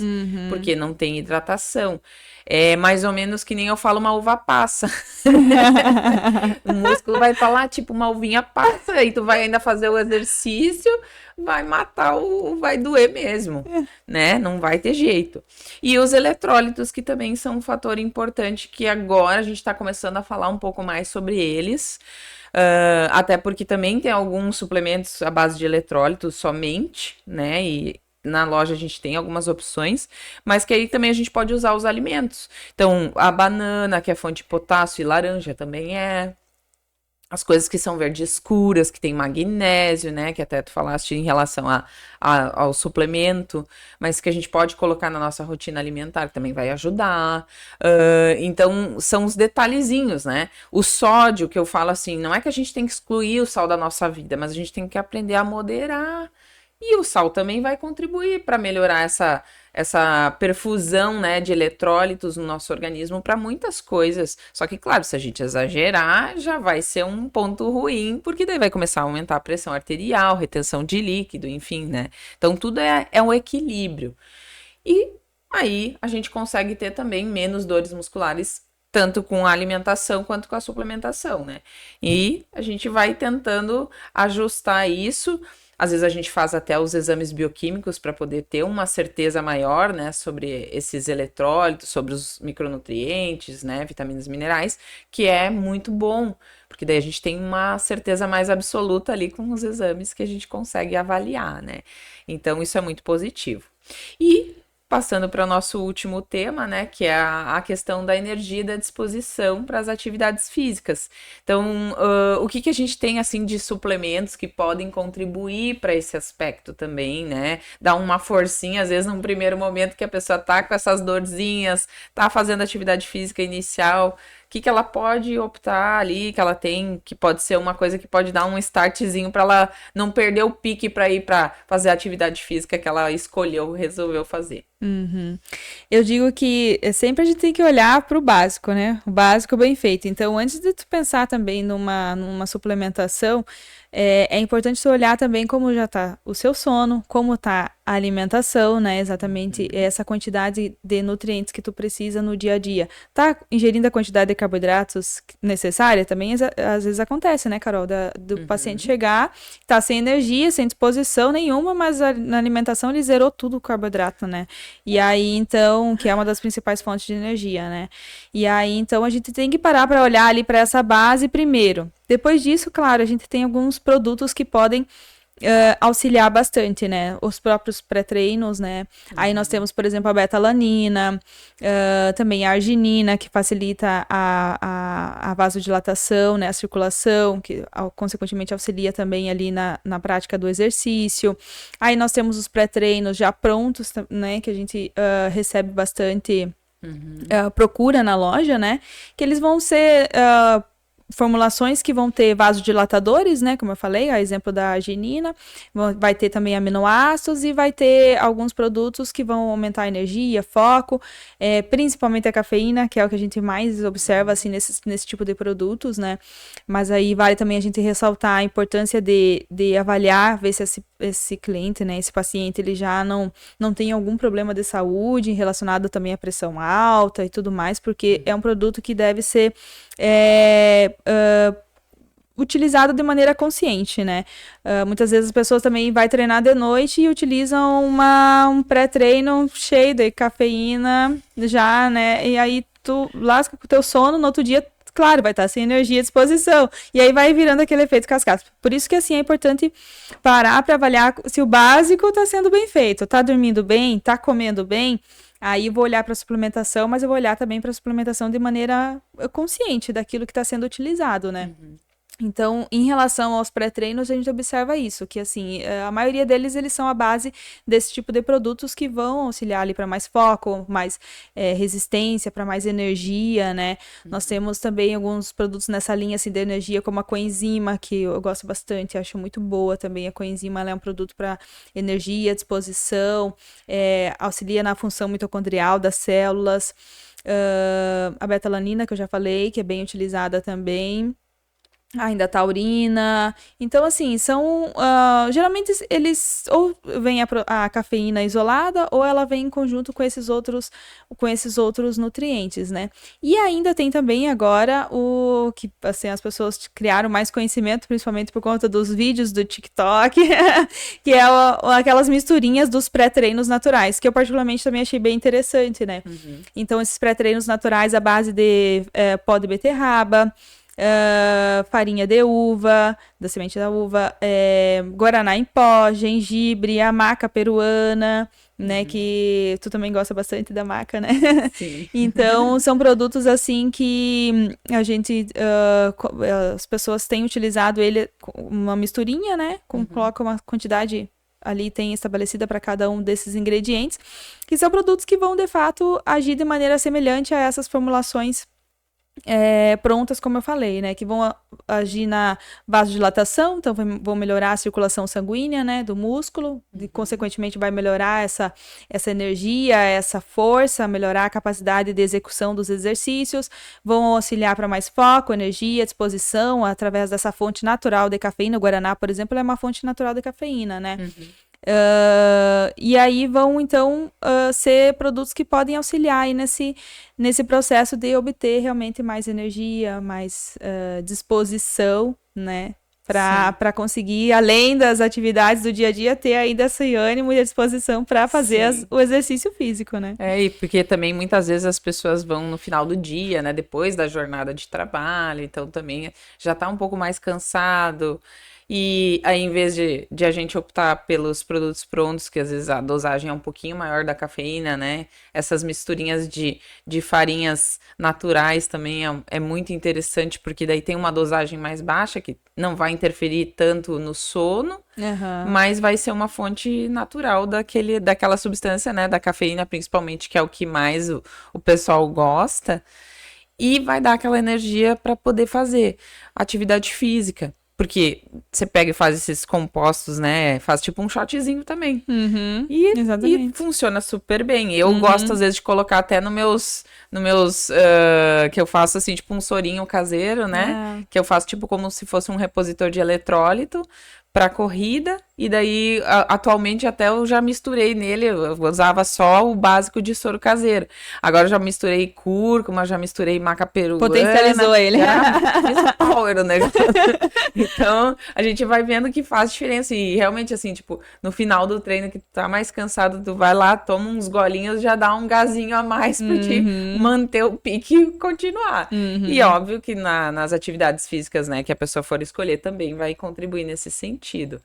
porque não tem hidratação. É mais ou menos que nem eu falo uma uva passa. O músculo vai estar lá, tipo uma uvinha passa, e tu vai ainda fazer o exercício, vai matar vai doer mesmo, né? Não vai ter jeito. E os eletrólitos, que também são um fator importante, que agora a gente está começando a falar um pouco mais sobre eles. Até porque também tem alguns suplementos à base de eletrólitos somente, né? E na loja a gente tem algumas opções, mas que aí também a gente pode usar os alimentos. Então, a banana, que é fonte de potássio, e laranja também é. As coisas que são verdes escuras, que tem magnésio, né? Que até tu falaste em relação ao suplemento, mas que a gente pode colocar na nossa rotina alimentar, que também vai ajudar. Então, são os detalhezinhos, né? O sódio, que eu falo assim, não é que a gente tem que excluir o sal da nossa vida, mas a gente tem que aprender a moderar. E o sal também vai contribuir para melhorar essa perfusão, né, de eletrólitos no nosso organismo para muitas coisas. Só que, claro, se a gente exagerar, já vai ser um ponto ruim, porque daí vai começar a aumentar a pressão arterial, retenção de líquido, enfim, né? Então, tudo é um equilíbrio. E aí a gente consegue ter também menos dores musculares, tanto com a alimentação quanto com a suplementação, né? E a gente vai tentando ajustar isso. Às vezes a gente faz até os exames bioquímicos para poder ter uma certeza maior, né, sobre esses eletrólitos, sobre os micronutrientes, né, vitaminas e minerais, que é muito bom, porque daí a gente tem uma certeza mais absoluta ali com os exames que a gente consegue avaliar, né? Então isso é muito positivo. E passando para o nosso último tema, né, que é a questão da energia e da disposição para as atividades físicas. Então, o que a gente tem, assim, de suplementos que podem contribuir para esse aspecto também, né? Dar uma forcinha, às vezes, num primeiro momento que a pessoa tá com essas dorzinhas, tá fazendo atividade física inicial, o que ela pode optar ali, que ela tem, que pode ser uma coisa que pode dar um startzinho para ela não perder o pique para ir para fazer a atividade física que ela escolheu, resolveu fazer. Eu digo que sempre a gente tem que olhar para o básico, né? O básico bem feito. Então, antes de tu pensar também numa suplementação, é importante tu olhar também como já tá o seu sono, como tá a alimentação, né? Exatamente essa quantidade de nutrientes que tu precisa no dia a dia. Tá ingerindo a quantidade de carboidratos necessária? Também às vezes acontece, né, Carol? Do paciente chegar, tá sem energia, sem disposição nenhuma, mas na alimentação ele zerou tudo o carboidrato, né? E aí, então, que é uma das principais fontes de energia, né? E aí, então, a gente tem que parar para olhar ali para essa base primeiro. Depois disso, claro, a gente tem alguns produtos que podem auxiliar bastante, né? Os próprios pré-treinos, né? Aí nós temos, por exemplo, a beta-alanina, também a arginina, que facilita a vasodilatação, né? A circulação, que consequentemente auxilia também ali na prática do exercício. Aí nós temos os pré-treinos já prontos, né? Que a gente recebe bastante procura na loja, né? Que eles vão ser formulações que vão ter vasodilatadores, né, como eu falei, a exemplo da arginina, vai ter também aminoácidos e vai ter alguns produtos que vão aumentar a energia, foco, principalmente a cafeína, que é o que a gente mais observa, assim, nesse tipo de produtos, né, mas aí vale também a gente ressaltar a importância de avaliar, ver se esse cliente, né, esse paciente, ele já não tem algum problema de saúde relacionado também à pressão alta e tudo mais, porque é um produto que deve ser utilizado de maneira consciente, né? Muitas vezes as pessoas também vai treinar de noite e utilizam um pré-treino cheio de cafeína já, né? E aí tu lasca com o teu sono, no outro dia, claro, vai estar sem energia à disposição. E aí vai virando aquele efeito cascata. Por isso que, assim, é importante parar para avaliar se o básico está sendo bem feito. Tá dormindo bem? Tá comendo bem? Aí eu vou olhar para a suplementação, mas eu vou olhar também para a suplementação de maneira consciente daquilo que está sendo utilizado, né? Então, em relação aos pré-treinos, a gente observa isso, que assim, a maioria deles, eles são a base desse tipo de produtos que vão auxiliar ali para mais foco, mais resistência, para mais energia, né? Nós temos também alguns produtos nessa linha, assim, de energia, como a coenzima, que eu gosto bastante, acho muito boa também. A coenzima, ela é um produto para energia, disposição, auxilia na função mitocondrial das células. A beta-alanina, que eu já falei, que é bem utilizada também. Ainda a taurina. Então, assim, são... geralmente, eles ou vem a cafeína isolada ou ela vem em conjunto com esses outros nutrientes, né? E ainda tem também agora o que, assim, as pessoas criaram mais conhecimento, principalmente por conta dos vídeos do TikTok, que é aquelas misturinhas dos pré-treinos naturais, que eu particularmente também achei bem interessante, né? Então, esses pré-treinos naturais à base de pó de beterraba, farinha de uva, da semente da uva, guaraná em pó, gengibre, a maca peruana, né, que tu também gosta bastante da maca, né? Sim. Então, são produtos assim que a gente, as pessoas têm utilizado ele, uma misturinha, né, coloca uma quantidade ali tem estabelecida para cada um desses ingredientes, que são produtos que vão, de fato, agir de maneira semelhante a essas formulações prontas, como eu falei, né, que vão agir na vasodilatação, então vão melhorar a circulação sanguínea, né, do músculo, e consequentemente vai melhorar essa energia, essa força, melhorar a capacidade de execução dos exercícios, vão auxiliar para mais foco, energia, disposição, através dessa fonte natural de cafeína. O guaraná, por exemplo, é uma fonte natural de cafeína, né? E aí vão, então, ser produtos que podem auxiliar aí nesse processo de obter realmente mais energia, mais disposição, né? Para conseguir, além das atividades do dia a dia, ter ainda esse ânimo e a disposição para fazer o exercício físico, né? E porque também muitas vezes as pessoas vão no final do dia, né? Depois da jornada de trabalho, então também já tá um pouco mais cansado. E aí, em vez de a gente optar pelos produtos prontos, que às vezes a dosagem é um pouquinho maior da cafeína, né? Essas misturinhas de farinhas naturais também é muito interessante, porque daí tem uma dosagem mais baixa, que não vai interferir tanto no sono, mas vai ser uma fonte natural daquela substância, né? Da cafeína, principalmente, que é o que mais o pessoal gosta. E vai dar aquela energia para poder fazer atividade física. Porque você pega e faz esses compostos, né? Faz tipo um shotzinho também. E funciona super bem. Eu gosto, às vezes, de colocar até nos meus que eu faço, assim, tipo um sorinho caseiro, né? Que eu faço tipo como se fosse um repositor de eletrólito para corrida. E daí, atualmente, até eu já misturei nele, eu usava só o básico de soro caseiro. Agora eu já misturei cúrcuma, já misturei maca peruana. Potencializou ele. Fiz power, né? Então, a gente vai vendo que faz diferença. E realmente, assim, tipo, no final do treino, que tu tá mais cansado, tu vai lá, toma uns golinhos, já dá um gazinho a mais pra te manter o pique e continuar. E óbvio que nas atividades físicas, né, que a pessoa for escolher, também vai contribuir nesse sentido. sentido.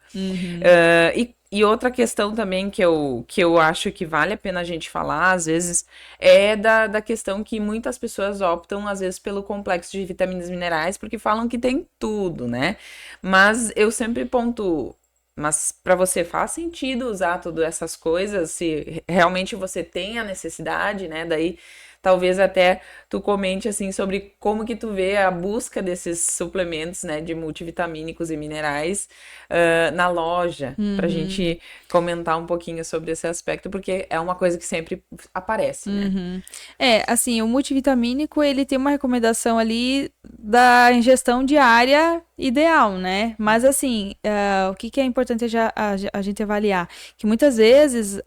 E outra questão também que eu acho que vale a pena a gente falar, às vezes, é da questão que muitas pessoas optam, às vezes, pelo complexo de vitaminas e minerais, porque falam que tem tudo, né? Mas eu sempre pontuo, mas para você faz sentido usar todas essas coisas, se realmente você tem a necessidade, né? Daí talvez até tu comente assim sobre como que tu vê a busca desses suplementos, né, de multivitamínicos e minerais na loja, pra gente comentar um pouquinho sobre esse aspecto, porque é uma coisa que sempre aparece, né? Assim, o multivitamínico, ele tem uma recomendação ali da ingestão diária ideal, né? Mas, assim, o que é importante a gente avaliar? Que muitas vezes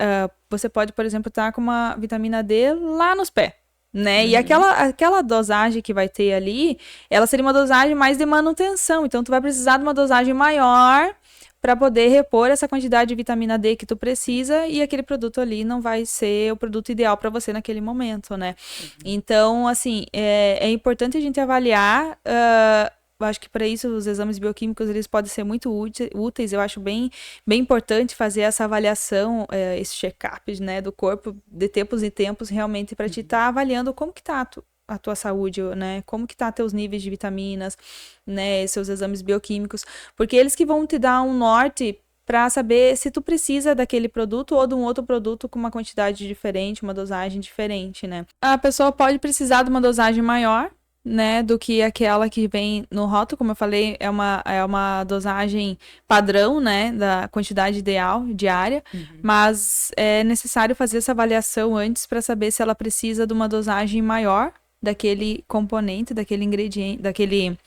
você pode, por exemplo, estar com uma vitamina D lá nos pés, né? E aquela dosagem que vai ter ali, ela seria uma dosagem mais de manutenção. Então, tu vai precisar de uma dosagem maior para poder repor essa quantidade de vitamina D que tu precisa, e aquele produto ali não vai ser o produto ideal para você naquele momento, né? Então, assim, é importante a gente avaliar. Eu acho que para isso os exames bioquímicos eles podem ser muito úteis. Eu acho bem importante fazer essa avaliação, esse check-up, né, do corpo de tempos em tempos, realmente para te estar avaliando como que tá a tua saúde, né, como que tá teus níveis de vitaminas, né, seus exames bioquímicos, porque eles que vão te dar um norte para saber se tu precisa daquele produto ou de um outro produto com uma quantidade diferente, uma dosagem diferente, né. A pessoa pode precisar de uma dosagem maior, né, do que aquela que vem no rótulo, como eu falei, é uma dosagem padrão, né, da quantidade ideal diária, mas é necessário fazer essa avaliação antes para saber se ela precisa de uma dosagem maior daquele componente, daquele ingrediente, daquele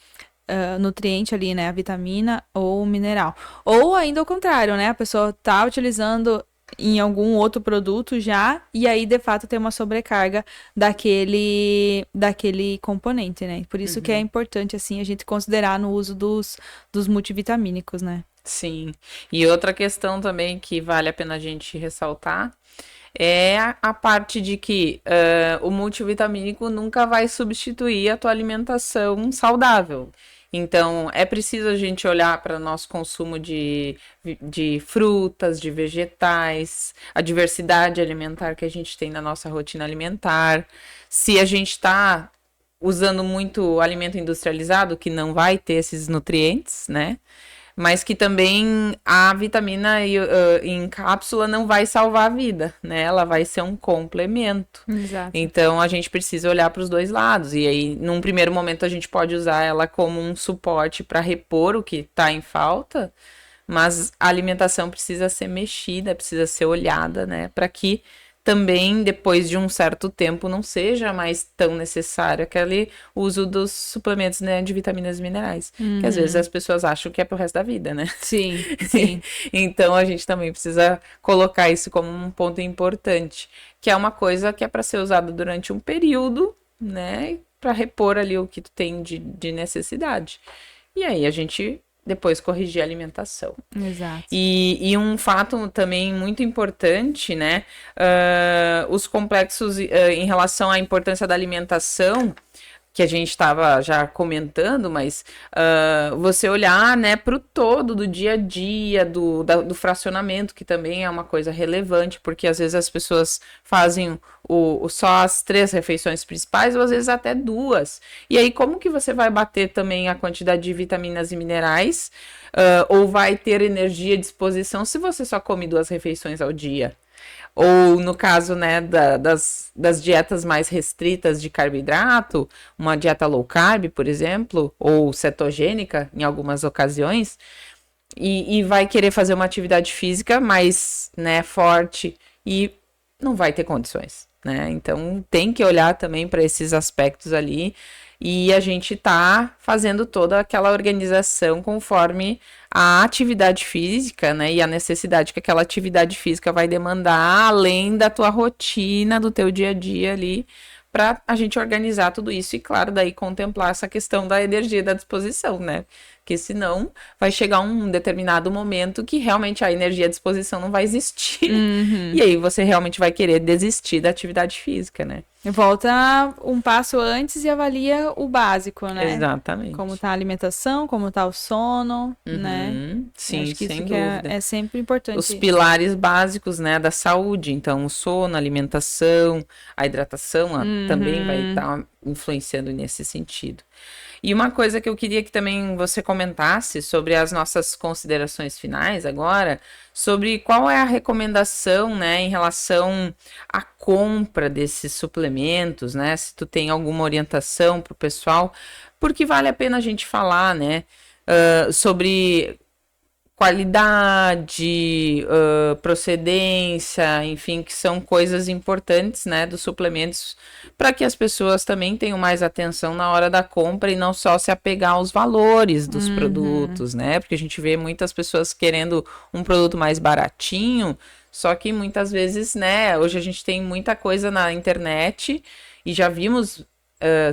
nutriente ali, né, a vitamina ou o mineral. Ou ainda ao contrário, né, a pessoa tá utilizando em algum outro produto já, e aí de fato tem uma sobrecarga daquele componente, né? Por isso que é importante, assim, a gente considerar no uso dos multivitamínicos, né? Sim. E outra questão também que vale a pena a gente ressaltar é a parte de que o multivitamínico nunca vai substituir a tua alimentação saudável. Então, é preciso a gente olhar para o nosso consumo de frutas, de vegetais, a diversidade alimentar que a gente tem na nossa rotina alimentar. Se a gente está usando muito alimento industrializado, que não vai ter esses nutrientes, né? Mas que também a vitamina em cápsula não vai salvar a vida, né? Ela vai ser um complemento. Exato. Então, a gente precisa olhar para os dois lados. E aí, num primeiro momento, a gente pode usar ela como um suporte para repor o que está em falta, mas a alimentação precisa ser mexida, precisa ser olhada, né? Para que também, depois de um certo tempo, não seja mais tão necessário aquele uso dos suplementos, né, de vitaminas e minerais. Que às vezes as pessoas acham que é pro resto da vida, né? Sim, sim. Então, a gente também precisa colocar isso como um ponto importante, que é uma coisa que é para ser usada durante um período, né, para repor ali o que tu tem de necessidade. E aí, a gente depois corrigir a alimentação. Exato. E um fato também muito importante, né? Os complexos em relação à importância da alimentação, que a gente estava já comentando, mas você olhar, né, para o todo do dia a dia, do fracionamento, que também é uma coisa relevante, porque às vezes as pessoas fazem só as 3 refeições principais, ou às vezes até 2. E aí, como que você vai bater também a quantidade de vitaminas e minerais, ou vai ter energia à disposição se você só come 2 refeições ao dia? Ou no caso, né, das dietas mais restritas de carboidrato, uma dieta low carb, por exemplo, ou cetogênica em algumas ocasiões, e vai querer fazer uma atividade física mais, né, forte e não vai ter condições, né? Então tem que olhar também para esses aspectos ali. E a gente tá fazendo toda aquela organização conforme a atividade física, né? E a necessidade que aquela atividade física vai demandar, além da tua rotina, do teu dia a dia ali, para a gente organizar tudo isso e, claro, daí contemplar essa questão da energia da disposição, né? Porque senão vai chegar um determinado momento que realmente a energia à disposição não vai existir. E aí você realmente vai querer desistir da atividade física, né? Volta um passo antes e avalia o básico, né? Exatamente. Como tá a alimentação, como tá o sono, né? Sim, Acho que sem isso que dúvida. é sempre importante. Os pilares básicos, né, da saúde. Então, o sono, a alimentação, a hidratação também vai estar influenciando nesse sentido. E uma coisa que eu queria que também você comentasse sobre as nossas considerações finais agora, sobre qual é a recomendação, né, em relação à compra desses suplementos, né, se tu tem alguma orientação para o pessoal, porque vale a pena a gente falar, né, sobre qualidade, procedência, enfim, que são coisas importantes, né, dos suplementos, para que as pessoas também tenham mais atenção na hora da compra e não só se apegar aos valores dos produtos, né, porque a gente vê muitas pessoas querendo um produto mais baratinho, só que muitas vezes, né, hoje a gente tem muita coisa na internet e já vimos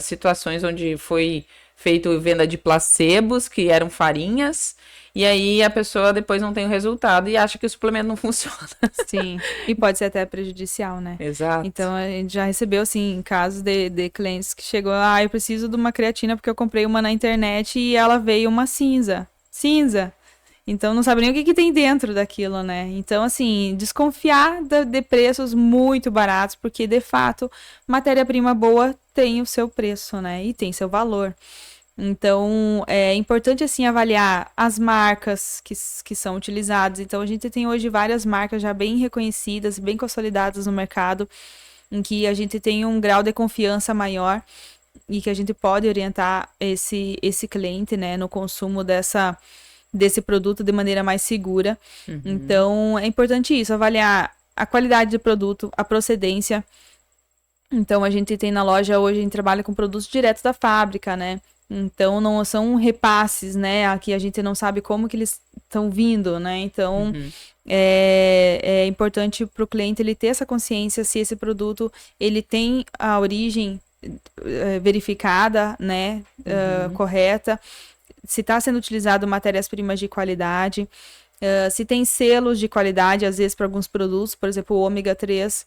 situações onde foi feito venda de placebos, que eram farinhas, e aí a pessoa depois não tem o resultado e acha que o suplemento não funciona. Sim, e pode ser até prejudicial, né? Exato. Então, a gente já recebeu, assim, casos de clientes que chegou, eu preciso de uma creatina porque eu comprei uma na internet e ela veio uma cinza. Cinza! Então, não sabe nem o que tem dentro daquilo, né? Então, assim, desconfiar de preços muito baratos, porque, de fato, matéria-prima boa tem o seu preço, né? E tem seu valor. Então, é importante, assim, avaliar as marcas que são utilizadas. Então, a gente tem hoje várias marcas já bem reconhecidas, bem consolidadas no mercado, em que a gente tem um grau de confiança maior e que a gente pode orientar esse cliente, né, no consumo desse produto de maneira mais segura. Então, é importante isso, avaliar a qualidade do produto, a procedência. Então, a gente tem na loja hoje, a gente trabalha com produtos diretos da fábrica, né? Então, não são repasses, né? Aqui a gente não sabe como que eles estão vindo, né? Então, é importante para o cliente ele ter essa consciência se esse produto ele tem a origem verificada, né? Correta. Se está sendo utilizado matérias-primas de qualidade. Se tem selos de qualidade, às vezes, para alguns produtos, por exemplo, o ômega 3.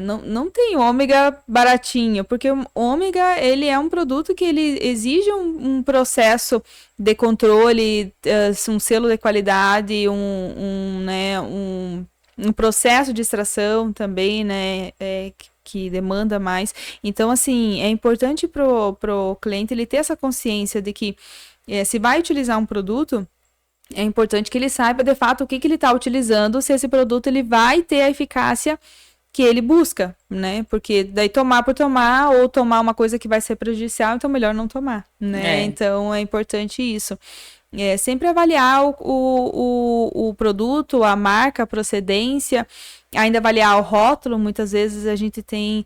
Não tem ômega baratinho, porque o ômega ele é um produto que ele exige um processo de controle, um selo de qualidade, um processo de extração também, né, que demanda mais. Então, assim, é importante pro cliente ele ter essa consciência de que se vai utilizar um produto, é importante que ele saiba de fato o que ele está utilizando, se esse produto ele vai ter a eficácia que ele busca, né? Porque daí tomar por tomar ou tomar uma coisa que vai ser prejudicial, então melhor não tomar, né? Então é importante isso. Sempre avaliar o produto, a marca, a procedência, ainda avaliar o rótulo. Muitas vezes a gente tem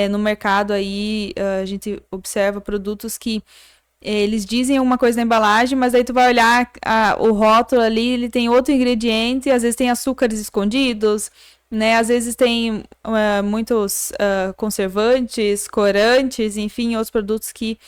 no mercado aí, a gente observa produtos que eles dizem uma coisa na embalagem, mas aí tu vai olhar o rótulo ali, ele tem outro ingrediente, às vezes tem açúcares escondidos, né? Às vezes tem muitos conservantes, corantes, enfim, outros produtos que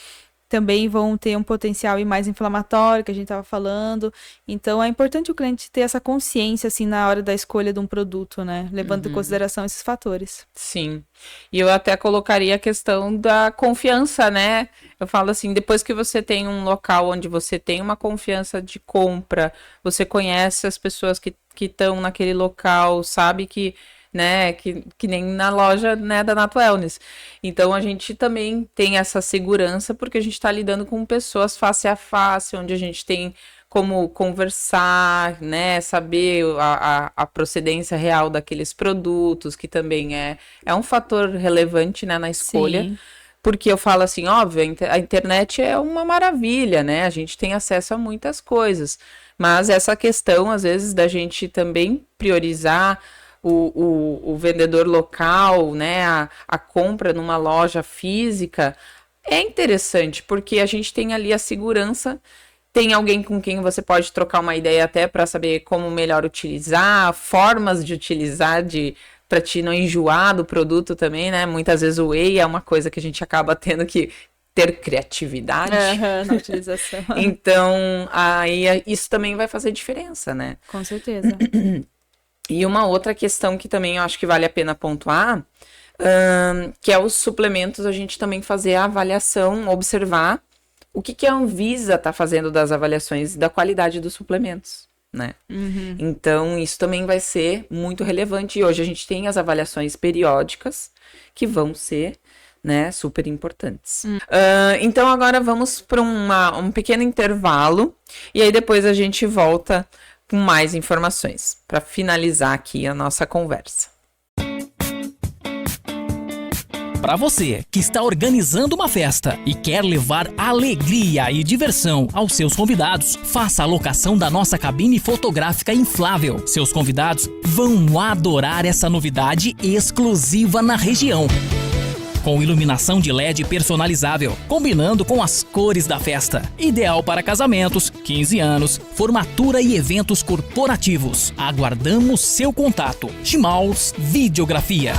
também vão ter um potencial mais inflamatório, que a gente estava falando. Então, é importante o cliente ter essa consciência, assim, na hora da escolha de um produto, né? Levando em consideração esses fatores. Sim. E eu até colocaria a questão da confiança, né? Eu falo assim, depois que você tem um local onde você tem uma confiança de compra, você conhece as pessoas que estão naquele local, sabe que, né, que nem na loja, né, da Nato Wellness. Então, a gente também tem essa segurança, porque a gente está lidando com pessoas face a face, onde a gente tem como conversar, né, saber a procedência real daqueles produtos, que também é um fator relevante, né, na escolha. Sim. Porque eu falo assim, óbvio, a internet é uma maravilha, né, a gente tem acesso a muitas coisas, mas essa questão, às vezes, da gente também priorizar o vendedor local, né, a compra numa loja física, é interessante, porque a gente tem ali a segurança, tem alguém com quem você pode trocar uma ideia até para saber como melhor utilizar, formas de utilizar, para te não enjoar do produto também, né, muitas vezes o whey é uma coisa que a gente acaba tendo que ter criatividade na utilização. Então, aí isso também vai fazer diferença, né? Com certeza. E uma outra questão que também eu acho que vale a pena pontuar, que é os suplementos, a gente também fazer a avaliação, observar o que a Anvisa está fazendo das avaliações da qualidade dos suplementos, né? Então, isso também vai ser muito relevante. E hoje a gente tem as avaliações periódicas que vão ser, né, super importantes. Então, agora vamos para um pequeno intervalo e aí depois a gente volta com mais informações para finalizar aqui a nossa conversa. Para você que está organizando uma festa e quer levar alegria e diversão aos seus convidados, faça a locação da nossa cabine fotográfica inflável. Seus convidados vão adorar essa novidade exclusiva na região. Com iluminação de LED personalizável, combinando com as cores da festa. Ideal para casamentos, 15 anos, formatura e eventos corporativos. Aguardamos seu contato. Schmalz Videografia.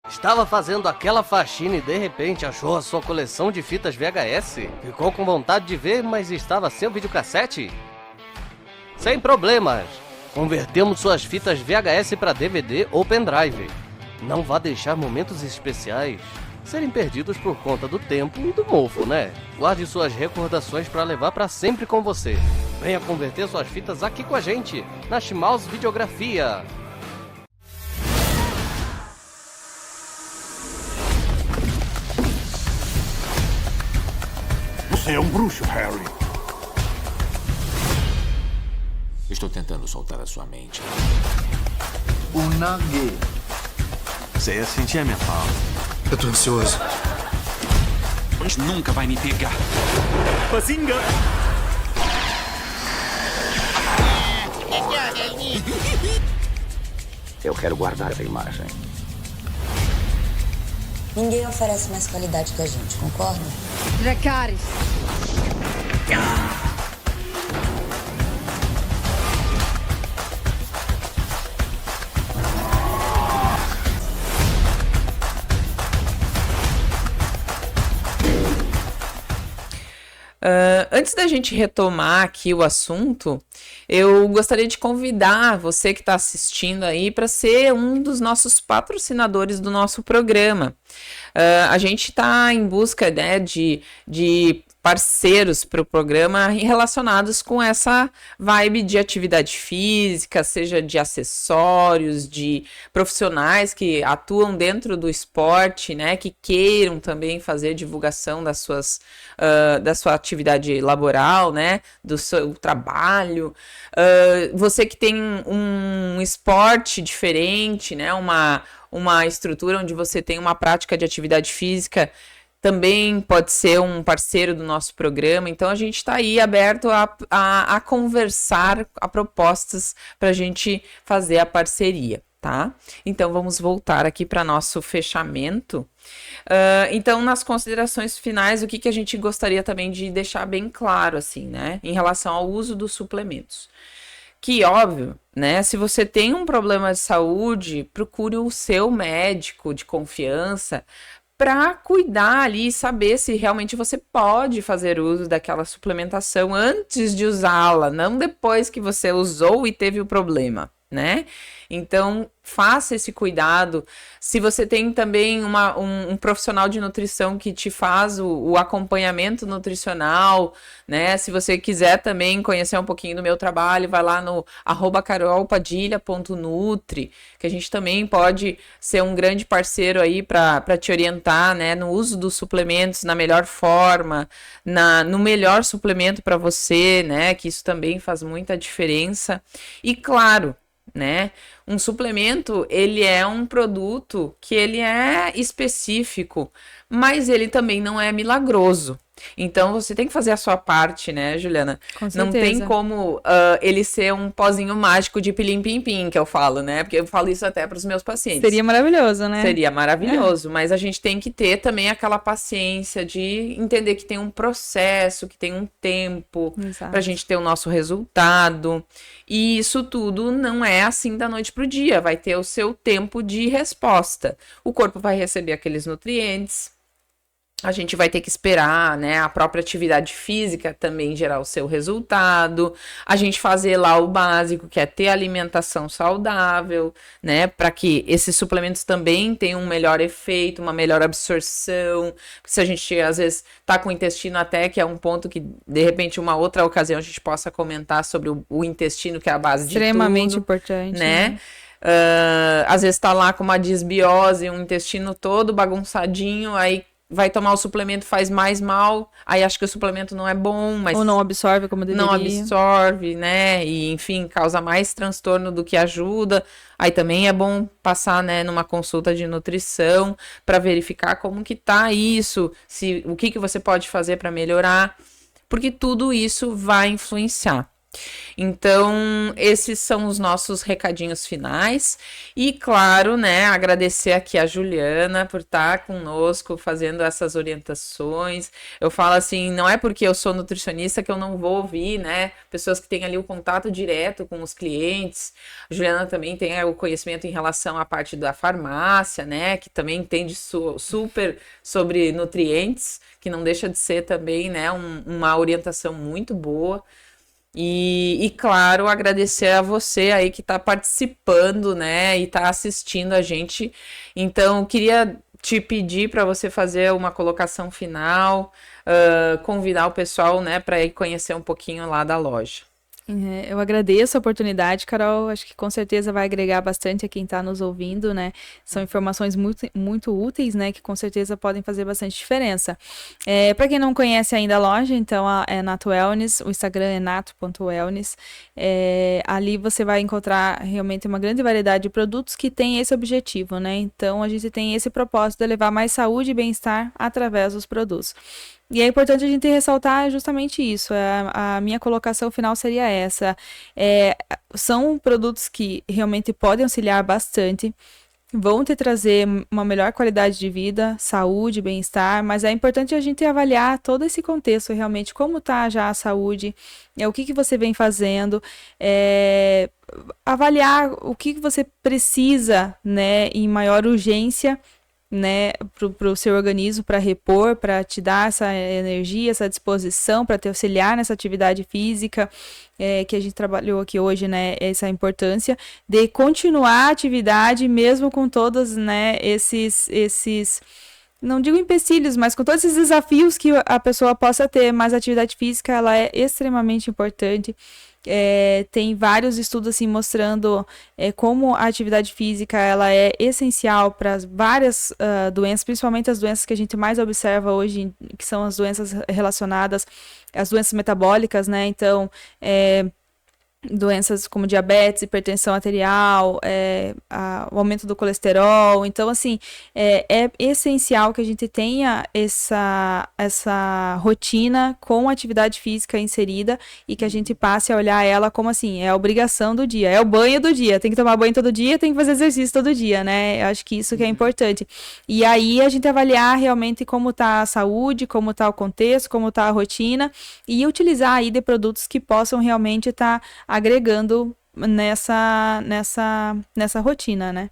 Estava fazendo aquela faxina e de repente achou a sua coleção de fitas VHS? Ficou com vontade de ver, mas estava sem o videocassete? Sem problemas! Convertemos suas fitas VHS para DVD ou pendrive. Não vá deixar momentos especiais serem perdidos por conta do tempo e do mofo, né? Guarde suas recordações para levar para sempre com você. Venha converter suas fitas aqui com a gente, na Schmalz Videografia. Você é um bruxo, Harry. Estou tentando soltar a sua mente. O Nugget. Você ia sentir a minha falta. Eu tô ansioso. Nunca vai me pegar. Bazinga! Eu quero guardar essa imagem. Ninguém oferece mais qualidade que a gente, concorda? Dracarys. Antes da gente retomar aqui o assunto, eu gostaria de convidar você que está assistindo aí para ser um dos nossos patrocinadores do nosso programa. A gente está em busca, né, de parceiros para o programa relacionados com essa vibe de atividade física, seja de acessórios, de profissionais que atuam dentro do esporte, né, que queiram também fazer divulgação da sua atividade laboral, né, do seu trabalho. Você que tem um esporte diferente, né, uma estrutura onde você tem uma prática de atividade física, também pode ser um parceiro do nosso programa. Então, a gente está aí aberto a conversar, a propostas para a gente fazer a parceria, tá? Então, vamos voltar aqui para nosso fechamento. Então, nas considerações finais, o que a gente gostaria também de deixar bem claro, assim, né? Em relação ao uso dos suplementos. Que, óbvio, né? Se você tem um problema de saúde, procure o seu médico de confiança para cuidar ali e saber se realmente você pode fazer uso daquela suplementação antes de usá-la, não depois que você usou e teve o problema, né? Então, faça esse cuidado. Se você tem também um profissional de nutrição que te faz o acompanhamento nutricional, né? Se você quiser também conhecer um pouquinho do meu trabalho, vai lá no @carolpadilha.nutri, que a gente também pode ser um grande parceiro aí para te orientar, né, no uso dos suplementos na melhor forma, no melhor suplemento para você, né? Que isso também faz muita diferença. E claro, né? Um suplemento, ele é um produto que ele é específico, mas ele também não é milagroso. Então, você tem que fazer a sua parte, né, Juliana? Com certeza. Não tem como ele ser um pozinho mágico de pilim-pim-pim, que eu falo, né? Porque eu falo isso até para os meus pacientes. Seria maravilhoso, né? Seria maravilhoso, mas a gente tem que ter também aquela paciência de entender que tem um processo, que tem um tempo para a gente ter o nosso resultado. E isso tudo não é assim da noite pro dia, vai ter o seu tempo de resposta. O corpo vai receber aqueles nutrientes, a gente vai ter que esperar, né, a própria atividade física também gerar o seu resultado, a gente fazer lá o básico, que é ter alimentação saudável, né, para que esses suplementos também tenham um melhor efeito, uma melhor absorção. Se a gente, às vezes, tá com o intestino até, que é um ponto que, de repente, uma outra ocasião a gente possa comentar sobre o intestino, que é a base de tudo. Extremamente importante, né? Às vezes tá lá com uma disbiose, um intestino todo bagunçadinho, aí vai tomar o suplemento, faz mais mal, aí acha que o suplemento não é bom, mas... Ou não absorve como deveria. Não absorve, né, e enfim, causa mais transtorno do que ajuda. Aí também é bom passar, né, numa consulta de nutrição para verificar como que tá isso, o que você pode fazer para melhorar, porque tudo isso vai influenciar. Então, esses são os nossos recadinhos finais. E, claro, né, agradecer aqui a Juliana por estar conosco fazendo essas orientações. Eu falo assim, não é porque eu sou nutricionista que eu não vou ouvir, né, pessoas que têm ali o contato direto com os clientes. A Juliana também tem o conhecimento em relação à parte da farmácia, né, que também entende super sobre nutrientes, que não deixa de ser também, né, uma orientação muito boa. E claro, agradecer a você aí que está participando, né, e está assistindo a gente. Então, queria te pedir para você fazer uma colocação final, convidar o pessoal, né, para ir conhecer um pouquinho lá da loja. Eu agradeço a oportunidade, Carol, acho que com certeza vai agregar bastante a quem está nos ouvindo, né, são informações muito, muito úteis, né, que com certeza podem fazer bastante diferença. Para quem não conhece ainda a loja, então é Nato Wellness, o Instagram é nato.wellness, ali você vai encontrar realmente uma grande variedade de produtos que tem esse objetivo, né, então a gente tem esse propósito de levar mais saúde e bem-estar através dos produtos. E é importante a gente ressaltar justamente isso, a minha colocação final seria essa, são produtos que realmente podem auxiliar bastante, vão te trazer uma melhor qualidade de vida, saúde, bem-estar, mas é importante a gente avaliar todo esse contexto realmente, como está já a saúde, o que você vem fazendo, avaliar o que você precisa, né, em maior urgência, né, para o seu organismo, para repor, para te dar essa energia, essa disposição, para te auxiliar nessa atividade física, que a gente trabalhou aqui hoje, né, essa importância de continuar a atividade mesmo com todos, né, esses não digo empecilhos, mas com todos esses desafios que a pessoa possa ter, mas a atividade física, ela é extremamente importante. Tem vários estudos assim mostrando como a atividade física ela é essencial para várias doenças, principalmente as doenças que a gente mais observa hoje, que são as doenças relacionadas às doenças metabólicas, né? Então, doenças como diabetes, hipertensão arterial, o aumento do colesterol. Então, assim, é essencial que a gente tenha essa rotina com atividade física inserida e que a gente passe a olhar ela como assim, é a obrigação do dia, é o banho do dia, tem que tomar banho todo dia, tem que fazer exercício todo dia, né? Eu acho que isso que é importante. E aí a gente avaliar realmente como está a saúde, como está o contexto, como está a rotina e utilizar aí de produtos que possam realmente estar agregando nessa rotina, né?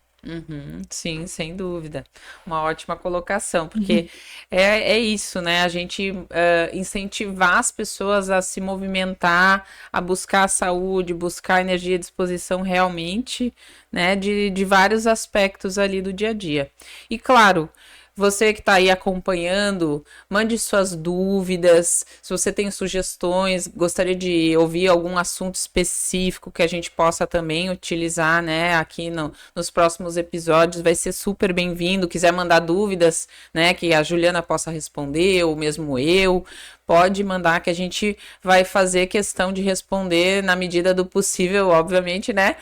Sim, sem dúvida. Uma ótima colocação, porque é isso, né? A gente incentivar as pessoas a se movimentar, a buscar a saúde, buscar energia e disposição realmente, né? De vários aspectos ali do dia a dia. E claro, você que está aí acompanhando, mande suas dúvidas, se você tem sugestões, gostaria de ouvir algum assunto específico que a gente possa também utilizar, né, aqui nos próximos episódios, vai ser super bem-vindo. Quiser mandar dúvidas, né, que a Juliana possa responder, ou mesmo eu, pode mandar que a gente vai fazer questão de responder na medida do possível, obviamente, né?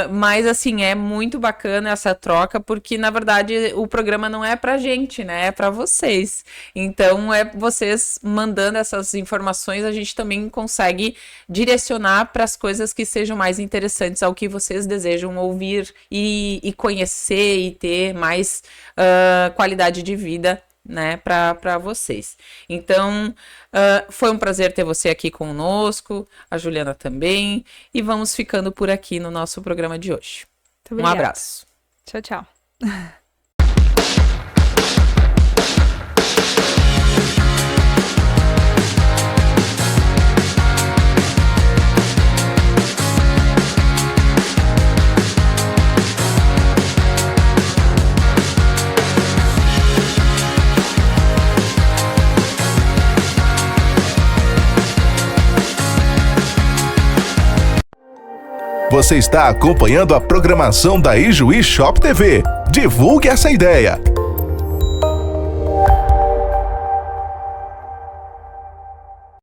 Mas, assim, é muito bacana essa troca, porque, na verdade, o programa não é pra gente, né? É pra vocês. Então, vocês mandando essas informações, a gente também consegue direcionar para as coisas que sejam mais interessantes ao que vocês desejam ouvir e conhecer e ter mais qualidade de vida, né, para vocês. Então, foi um prazer ter você aqui conosco, a Juliana também, e vamos ficando por aqui no nosso programa de hoje. Um abraço. Tchau, tchau. Você está acompanhando a programação da Ijuí Shop TV. Divulgue essa ideia.